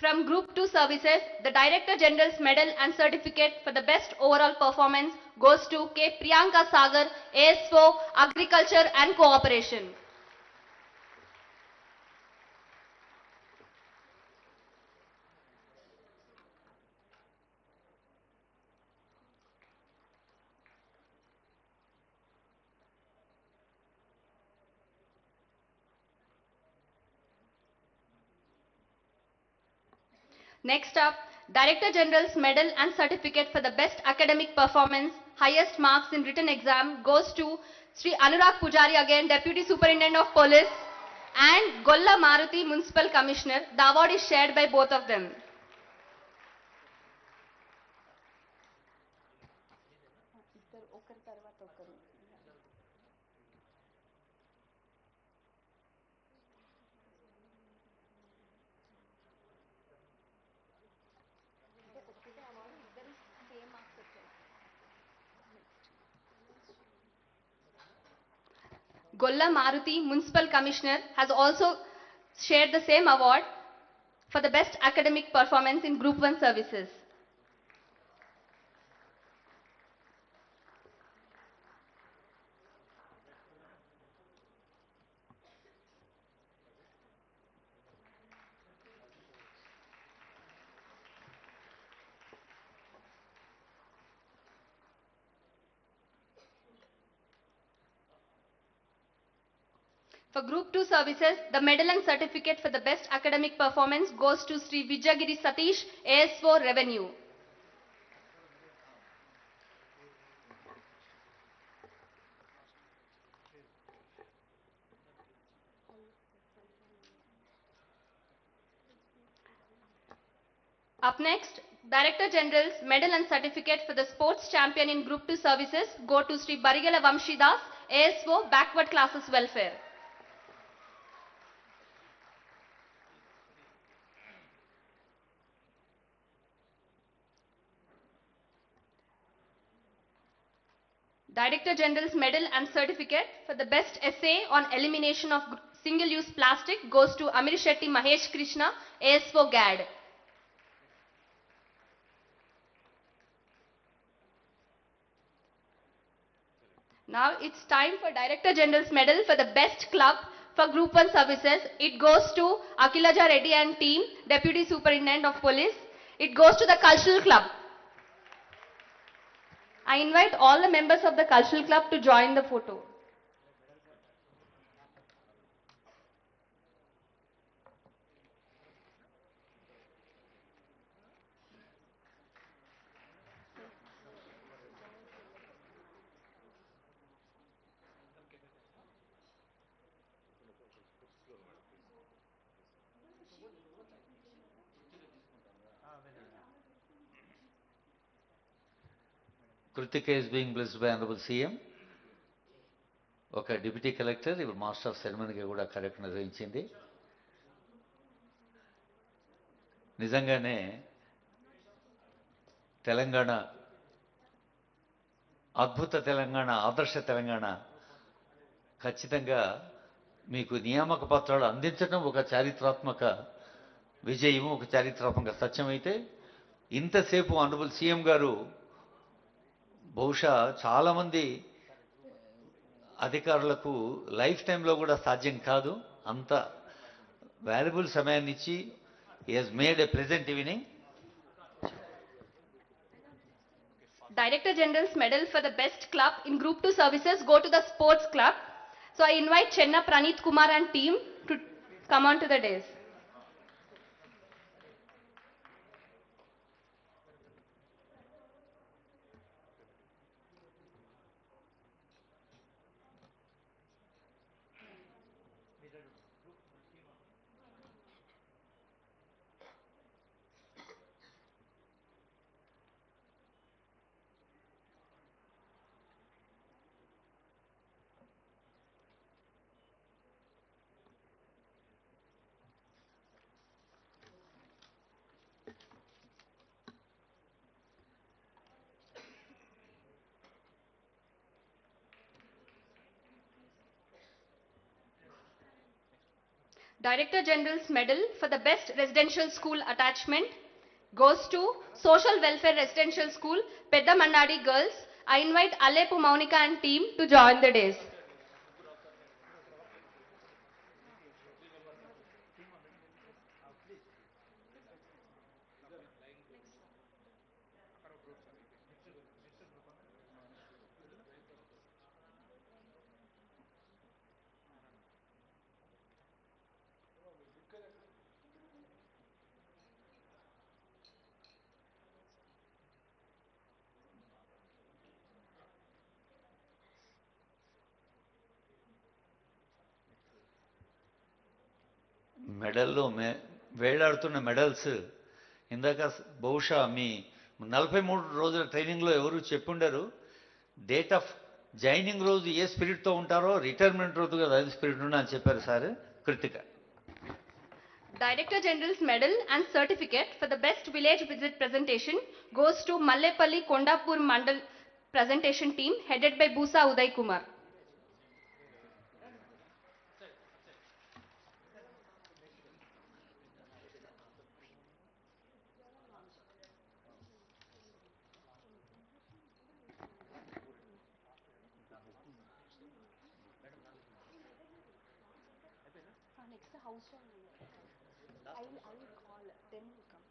From Group 2 Services, the Director General's Medal and Certificate for the best overall performance goes to K. Priyanka Sagar, ASO, Agriculture and Cooperation. Next up, Director General's Medal and Certificate for the best academic performance, highest marks in written exam goes to Sri Anurag Pujari, again Deputy Superintendent of Police, and Golla Maruti, Municipal Commissioner. The award is shared by both of them. Golla Maruti, Municipal Commissioner, has also shared the same award for the best academic performance in Group 1 services. For Group 2 services, the medal and certificate for the best academic performance goes to Sri Vijagiri Satish, AS4 Revenue. Up next, Director General's Medal and Certificate for the Sports Champion in Group 2 services go to Sri Barigala Vamshidas, AS4 Backward Classes Welfare. Director General's Medal and Certificate for the best essay on elimination of single-use plastic goes to Amir Shetty Mahesh Krishna, AS4 GAD. Now it's time for Director General's Medal for the best club for Group 1 services. It goes to Akilaja Reddy and team, Deputy Superintendent of Police. It goes to the Cultural Club. I invite all the members of the cultural club to join the photo. Kritika is being blessed by Honorable CM. ఒక deputy collector ఇప్పుడు master of సెరమనీగా కూడా కార్యక్రమం నిర్వహించింది. నిజంగానే తెలంగాణ అద్భుత తెలంగాణ, ఆదర్శ తెలంగాణ ఖచ్చితంగా మీకు నియామక పత్రాలు అందించడం ఒక చారిత్రాత్మక విజయము, ఒక చారిత్రాత్మక సత్యం. అయితే ఇంతసేపు ఆనరబుల్ సీఎం గారు బహుశా చాలామంది అధికారులకు లైఫ్ టైంలో కూడా సాధ్యం కాదు, అంత వాల్యుబుల్ సమయాన్ని ఇచ్చి he has made a pleasant evening. Director General's medal for the best club in Group 2 services go to the sports club. So I invite Chenna Praneeth Kumar and team to come on to the dais. Director General's medal for the best residential school attachment goes to Social Welfare Residential School, Pedda Mandadi Girls. I invite Alepu Maunika and team to join the dais. మెడల్లో వేలాడుతున్న medals ఇందాక బహుశా మీ 43 రోజుల ట్రైనింగ్లో ఎవరు చెప్పుండరు, date of joining రోజు ఏ స్పిరిట్తో ఉంటారో retirement రోజు కదా అదే స్పిరిట్ ఉన్నా అని చెప్పారు sir. Krittika. Director General's medal and certificate for the best village visit presentation goes to Mallepalli Kondapur Mandal presentation team headed by Busa Uday Kumar. Next house I will call, then will come.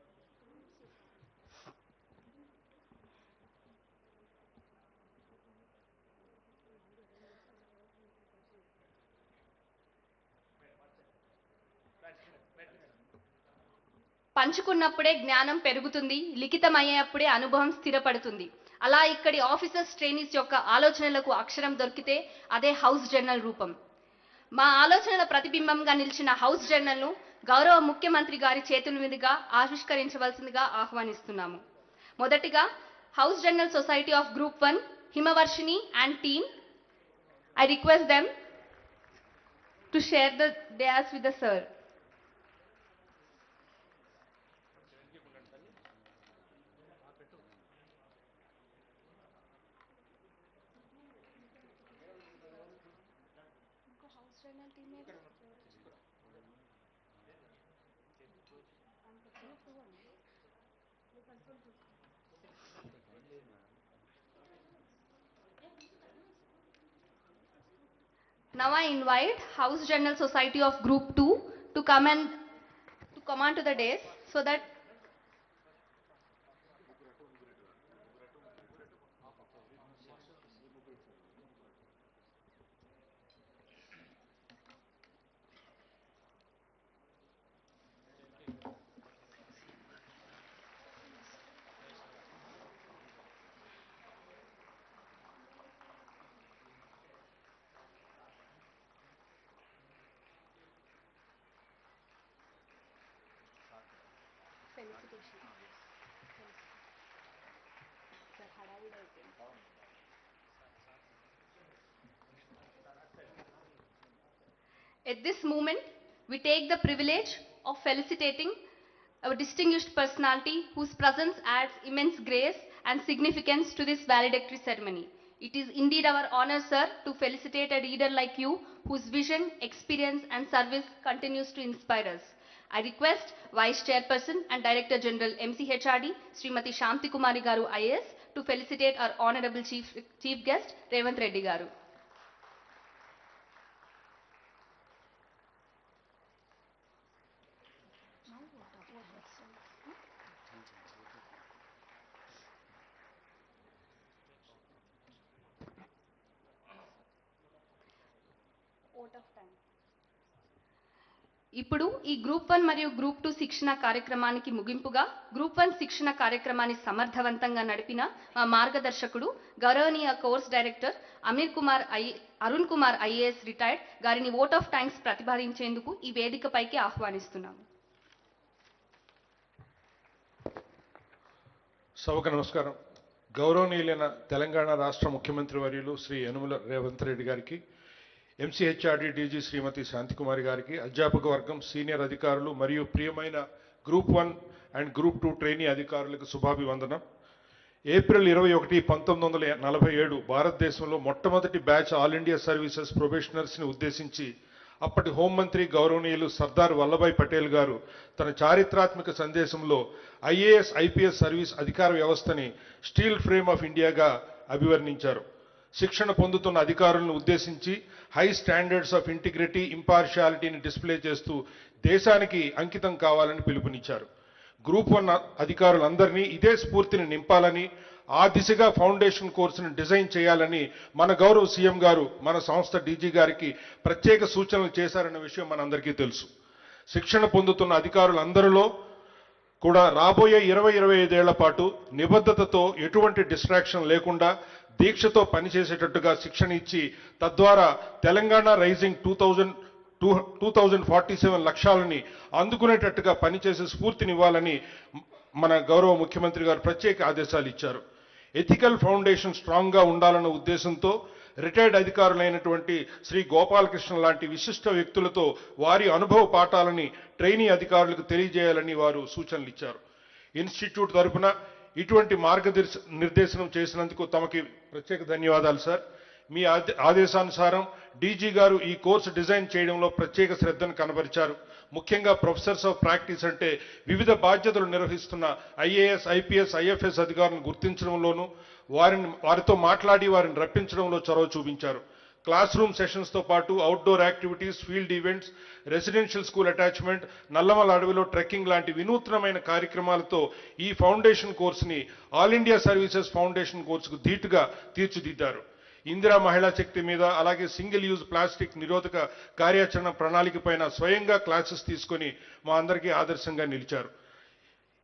పంచుకున్నప్పుడే జ్ఞానం పెరుగుతుంది, లిఖితమయ్యేప్పుడే అనుభవం స్థిరపడుతుంది. అలా ఇక్కడి officers trainees యొక్క ఆలోచనలకు అక్షరం దొరికితే అదే హౌస్ జర్నల్ రూపం. మా ఆలోచనల ప్రతిబింబంగా నిలిచిన హౌస్ జర్నల్ను గౌరవ ముఖ్యమంత్రి గారి చేతుల మీదుగా ఆవిష్కరించవలసిందిగా ఆహ్వానిస్తున్నాము. మొదటిగా house journal society of group 1 Himavarshini and team, I request them to share the dais with the sir. Now I invite House Journal Society of Group 2 to come on to the dais so that At this moment, we take the privilege of felicitating our distinguished personality whose presence adds immense grace and significance to this valedictory ceremony. It is indeed our honor, sir, to felicitate a leader like you whose vision, experience and service continues to inspire us. I request Vice Chairperson and Director General MCHRD, Srimati Shanti Kumari Garu IAS, to felicitate our Honorable Chief Guest, Revanth Reddy Garu. ఇప్పుడు ఈ group 1 మరియు group 2 శిక్షణ కార్యక్రమానికి ముగింపుగా group 1 శిక్షణ కార్యక్రమాన్ని సమర్థవంతంగా నడిపిన మా మార్గదర్శకుడు గౌరవనీయ course director Arun Kumar IAS retired గారిని ఓట్ ఆఫ్ థ్యాంక్స్ ప్రతిపాదించేందుకు ఈ వేదికపైకి ఆహ్వానిస్తున్నాము. సభకు నమస్కారం. గౌరవనీయులైన తెలంగాణ రాష్ట్ర ముఖ్యమంత్రి వర్యులు శ్రీ యనుమల రేవంత్ రెడ్డి గారికి, ఎంసీహెచ్ఆర్డీ డీజీ శ్రీమతి శాంతికుమారి గారికి, అధ్యాపక వర్గం, సీనియర్ అధికారులు మరియు ప్రియమైన గ్రూప్ 1 అండ్ గ్రూప్ 2 ట్రైనీ అధికారులకు శుభాభివందనం. ఏప్రిల్ 21, 1947 భారతదేశంలో మొట్టమొదటి బ్యాచ్ ఆల్ ఇండియా సర్వీసెస్ ప్రొబేషనర్స్ని ఉద్దేశించి అప్పటి హోంమంత్రి గౌరవనీయులు సర్దార్ వల్లభాయ్ పటేల్ గారు తన చారిత్రాత్మక సందేశంలో ఐఏఎస్ ఐపీఎస్ సర్వీస్ అధికార వ్యవస్థని స్టీల్ ఫ్రేమ్ ఆఫ్ ఇండియాగా అభివర్ణించారు. శిక్షణ పొందుతున్న అధికారులను ఉద్దేశించి హై స్టాండర్డ్స్ ఆఫ్ ఇంటిగ్రిటీ, ఇంపార్షియాలిటీని డిస్ప్లే చేస్తూ దేశానికి అంకితం కావాలని పిలుపునిచ్చారు. గ్రూప్ 1 అధికారులందరినీ ఇదే స్ఫూర్తిని నింపాలని, ఆ దిశగా ఫౌండేషన్ కోర్సును డిజైన్ చేయాలని మన గౌరవ సీఎం గారు మన సంస్థ డీజీ గారికి ప్రత్యేక సూచనలు చేశారన్న విషయం మనందరికీ తెలుసు. శిక్షణ పొందుతున్న అధికారులందరిలో కూడా రాబోయే 20-25 ఏళ్ల పాటు నిబద్ధతతో ఎటువంటి డిస్ట్రాక్షన్ లేకుండా దీక్షతో పనిచేసేటట్టుగా శిక్షణ ఇచ్చి తద్వారా తెలంగాణ రైజింగ్ 2047 లక్ష్యాలని అందుకునేటట్టుగా పనిచేసే స్ఫూర్తినివ్వాలని మన గౌరవ ముఖ్యమంత్రి గారు ప్రత్యేక ఆదేశాలు ఇచ్చారు. ఎథికల్ ఫౌండేషన్ స్ట్రాంగ్గా ఉండాలన్న ఉద్దేశంతో రిటైర్డ్ అధికారులైనటువంటి శ్రీ గోపాలకృష్ణ లాంటి విశిష్ట వ్యక్తులతో వారి అనుభవ పాఠాలని ట్రైనీ అధికారులకు తెలియజేయాలని వారు సూచనలు ఇచ్చారు. ఇన్స్టిట్యూట్ తరఫున ఇటువంటి నిర్దేశనం చేసినందుకు తమకి ప్రత్యేక ధన్యవాదాలు సార్. మీ ఆదేశానుసారం డీజీ గారు ఈ కోర్సు డిజైన్ చేయడంలో ప్రత్యేక శ్రద్ధను కనబరిచారు. ముఖ్యంగా ప్రొఫెసర్స్ ఆఫ్ ప్రాక్టీస్ అంటే వివిధ బాధ్యతలు నిర్వహిస్తున్న ఐఏఎస్, ఐపీఎస్, ఐఎఫ్ఎస్ అధికారులను గుర్తించడంలోనూ వారితో మాట్లాడి వారిని రప్పించడంలో చొరవ చూపించారు. క్లాస్ రూమ్ సెషన్స్తో పాటు outdoor activities, field events, residential school attachment, Nallamala అడవిలో ట్రెక్కింగ్ లాంటి వినూత్నమైన కార్యక్రమాలతో ఈ ఫౌండేషన్ కోర్సుని ఆల్ ఇండియా సర్వీసెస్ ఫౌండేషన్ కోర్సుకు ధీటుగా తీర్చిదిద్దారు. ఇందిరా మహిళా శక్తి మీద, అలాగే సింగిల్ యూజ్ ప్లాస్టిక్ నిరోధక కార్యాచరణ ప్రణాళిక పైన స్వయంగా క్లాసెస్ తీసుకొని మా అందరికీ ఆదర్శంగా నిలిచారు.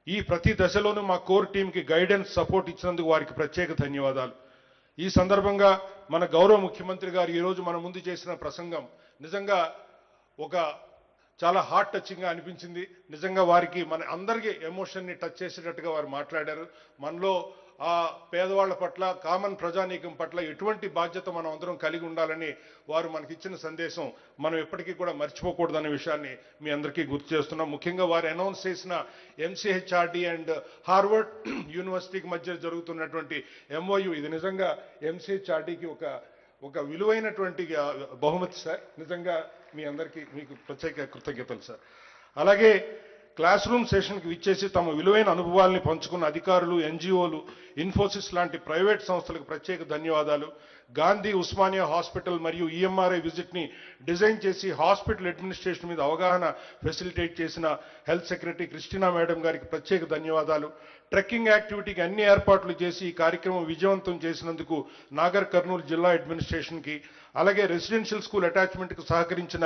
ఈ ప్రతి దశలోనూ మా కోర్ టీంకి గైడెన్స్, సపోర్ట్ ఇచ్చినందుకు వారికి ప్రత్యేక ధన్యవాదాలు. ఈ సందర్భంగా మన గౌరవ ముఖ్యమంత్రి గారు ఈరోజు మన ముందు చేసిన ప్రసంగం నిజంగా ఒక చాలా హార్ట్ టచింగ్గా అనిపించింది. నిజంగా వారికి మన అందరికీ ఎమోషన్ని టచ్ చేసేటట్టుగా వారు మాట్లాడారు. మనలో ఆ పేదవాళ్ల పట్ల, కామన్ ప్రజానీకం పట్ల ఎటువంటి బాధ్యత మనం అందరం కలిగి ఉండాలని వారు మనకి ఇచ్చిన సందేశం మనం ఎప్పటికీ కూడా మర్చిపోకూడదనే విషయాన్ని మీ అందరికీ గుర్తు చేస్తున్నాం. ముఖ్యంగా వారు అనౌన్స్ చేసిన ఎంసీహెచ్ఆర్డీ అండ్ హార్వర్డ్ యూనివర్సిటీకి మధ్య జరుగుతున్నటువంటి ఎంఓయు, ఇది నిజంగా ఎంసీహెచ్ఆర్డీకి ఒక విలువైనటువంటి బహుమతి సార్. నిజంగా మీ అందరికీ మీకు ప్రత్యేక కృతజ్ఞతలు సార్. అలాగే క్లాస్ రూమ్ సెషన్కి విచ్చేసి తమ విలువైన అనుభవాల్ని పంచుకున్న అధికారులు, ఎన్జిఓలు, ఇన్ఫోసిస్ లాంటి ప్రైవేట్ సంస్థలకు ప్రత్యేక ధన్యవాదాలు. గాంధీ ఉస్మానియా హాస్పిటల్ మరియు ఈఎంఆర్ఐ విజిట్ని డిజైన్ చేసి హాస్పిటల్ అడ్మినిస్ట్రేషన్ మీద అవగాహన ఫెసిలిటేట్ చేసిన హెల్త్ సెక్రటరీ క్రిస్టినా మేడం గారికి ప్రత్యేక ధన్యవాదాలు. ట్రెక్కింగ్ యాక్టివిటీకి అన్ని ఏర్పాట్లు చేసి ఈ కార్యక్రమం విజయవంతం చేసినందుకు నాగర్ కర్నూలు జిల్లా అడ్మినిస్ట్రేషన్కి, అలాగే రెసిడెన్షియల్ స్కూల్ అటాచ్మెంట్కి సహకరించిన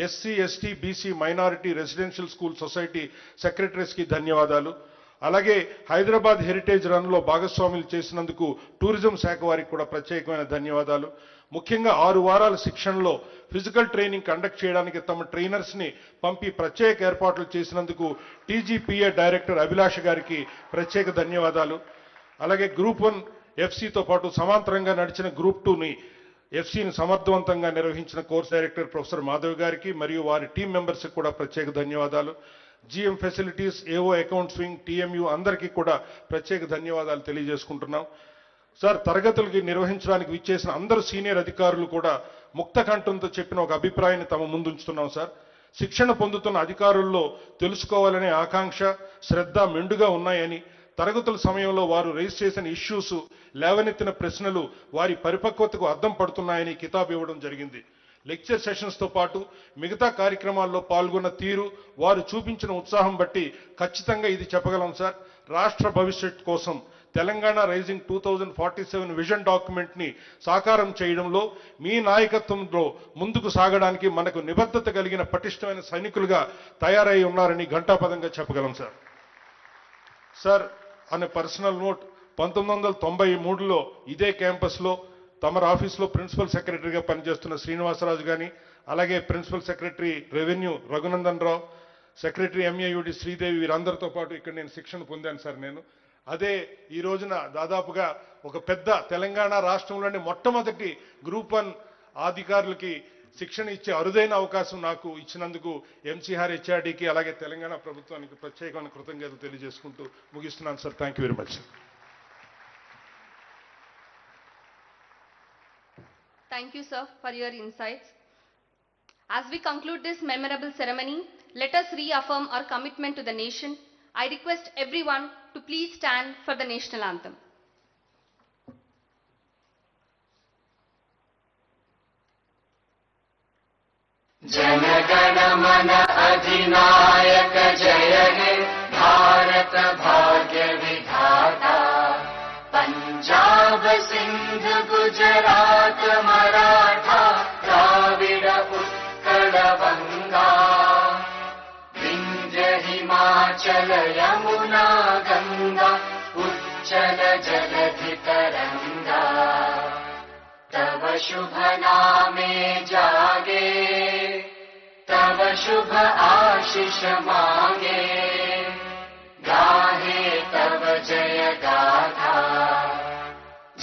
SC, ST, BC, minority residential school society సెక్రటరీస్కి ధన్యవాదాలు. అలాగే హైదరాబాద్ హెరిటేజ్ రన్లో భాగస్వాములు చేసినందుకు టూరిజం శాఖ వారికి కూడా ప్రత్యేకమైన ధన్యవాదాలు. ముఖ్యంగా 6 వారాల శిక్షణలో ఫిజికల్ ట్రైనింగ్ కండక్ట్ చేయడానికి తమ ట్రైనర్స్ని పంపి ప్రత్యేక ఏర్పాట్లు చేసినందుకు టీజీపీఏ డైరెక్టర్ అభిలాష్ గారికి ప్రత్యేక ధన్యవాదాలు. అలాగే గ్రూప్ 1 ఎఫ్సితో పాటు సమాంతరంగా నడిచిన గ్రూప్ 2ని ఎఫ్సిని సమర్థవంతంగా నిర్వహించిన కోర్స్ డైరెక్టర్ ప్రొఫెసర్ మాధవ్ గారికి మరియు వారి టీం మెంబర్స్కి కూడా ప్రత్యేక ధన్యవాదాలు. GM facilities, AO accounts wing, TMU అందరికీ కూడా ప్రత్యేక ధన్యవాదాలు తెలియజేసుకుంటున్నాం. సార్, తరగతులకి నిర్వహించడానికి విచ్చేసిన అందరూ సీనియర్ అధికారులు కూడా ముక్త కంఠంతో చెప్పిన ఒక అభిప్రాయాన్ని తమ ముందుంచుతున్నాం సార్. శిక్షణ పొందుతున్న అధికారుల్లో తెలుసుకోవాలనే ఆకాంక్ష, శ్రద్ధ మెండుగా ఉన్నాయని, తరగతుల సమయంలో వారు రైజ్ చేసిన ఇష్యూస్, లేవనెత్తిన ప్రశ్నలు వారి పరిపక్వతకు అద్దం పడుతున్నాయని కితాబు ఇవ్వడం జరిగింది. లెక్చర్ సెషన్స్తో పాటు మిగతా కార్యక్రమాల్లో పాల్గొన్న తీరు, వారు చూపించిన ఉత్సాహం బట్టి ఖచ్చితంగా ఇది చెప్పగలం సార్. రాష్ట్ర భవిష్యత్ కోసం తెలంగాణ రైజింగ్ 2047 విజన్ డాక్యుమెంట్ని సాకారం చేయడంలో మీ నాయకత్వంలో ముందుకు సాగడానికి మనకు నిబద్ధత కలిగిన పటిష్టమైన సైనికులుగా తయారై ఉన్నారని ఘంటాపదంగా చెప్పగలం సార్. సార్, అనే పర్సనల్ నోట్, 1993లో ఇదే క్యాంపస్లో తమరి ఆఫీస్లో ప్రిన్సిపల్ సెక్రటరీగా పనిచేస్తున్న శ్రీనివాసరాజు కానీ, అలాగే principal secretary revenue Raghunandan Rao, secretary MAUD Sridevi, వీరందరితో పాటు ఇక్కడ నేను శిక్షణ పొందాను సార్. నేను అదే ఈ రోజున దాదాపుగా ఒక పెద్ద తెలంగాణ రాష్ట్రంలోని మొట్టమొదటి గ్రూప్ 1 అధికారులకి శిక్షణ ఇచ్చే అరుదైన అవకాశం నాకు ఇచ్చినందుకు ఎంసీఆర్ హెచ్ఆర్డీకి అలాగే తెలంగాణ ప్రభుత్వానికి ప్రత్యేకమైన కృతజ్ఞతలు తెలియజేసుకుంటూ ముగిస్తున్నాను sir. Thank you very much. Thank you, sir, for your insights. As we conclude this memorable ceremony, let us reaffirm our commitment to the nation. I request everyone to please stand for the national anthem. जनगण मन अधिनायक जय हे भारत भाग्य विधाता पंजाब सिंध गुजरात मराठा द्राविड उत्कल बंगा विंध्य हिमाचल यमुना गंगा उच्चल जलधि तरंगा तव शुभ नामे जागे तव शुभ आशीष मांगे गाहे तव जय गाथा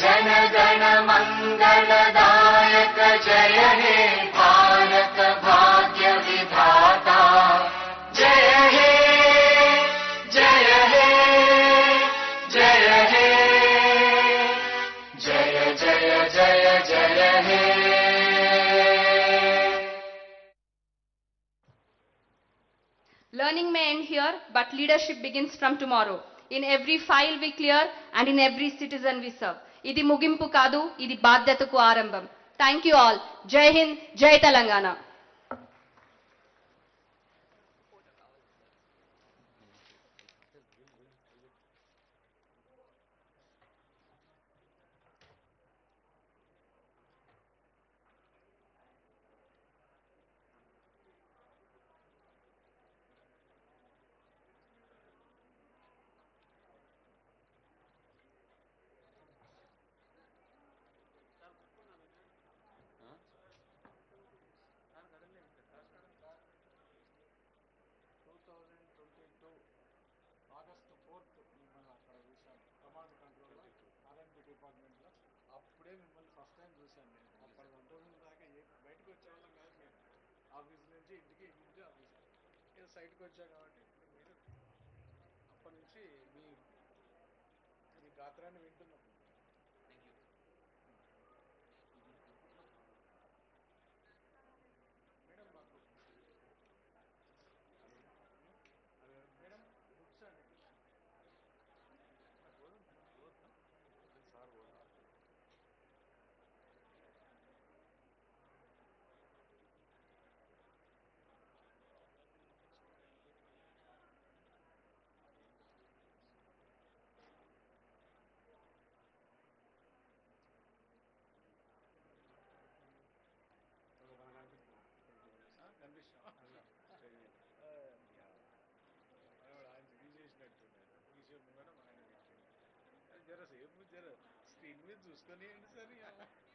जन गण मंगलदायक जय हे भारत भाग्य विधाता जय हे जय हे जय हे जय जय जय जय हे. Learning may end here, but leadership begins from tomorrow. In every file we clear and in every citizen we serve. Idi mugimpu kadu, idi బాధ్యతకు ఆరంభం. Thank you all. Jai Hind, Jai Telangana. అప్పుడే మిమ్మల్ని first time చూశాను నేను. అప్పటి 2 రోజుల దాకా బయటకు వచ్చేవాళ్ళం కాదు మేము. ఆఫీస్ నుంచి ఇంటికి, ఇంటి నుంచి ఆఫీస్. ఏదో సైట్కి వచ్చా కాబట్టి మీరు అప్పటి నుంచి మీ గాత్రాన్ని వింటున్నాం. మేడం మాకు మేడం బుక్స్ అండి సార్ జర సేపు జర స్క్రీన్ మీద చూసుకొని సార్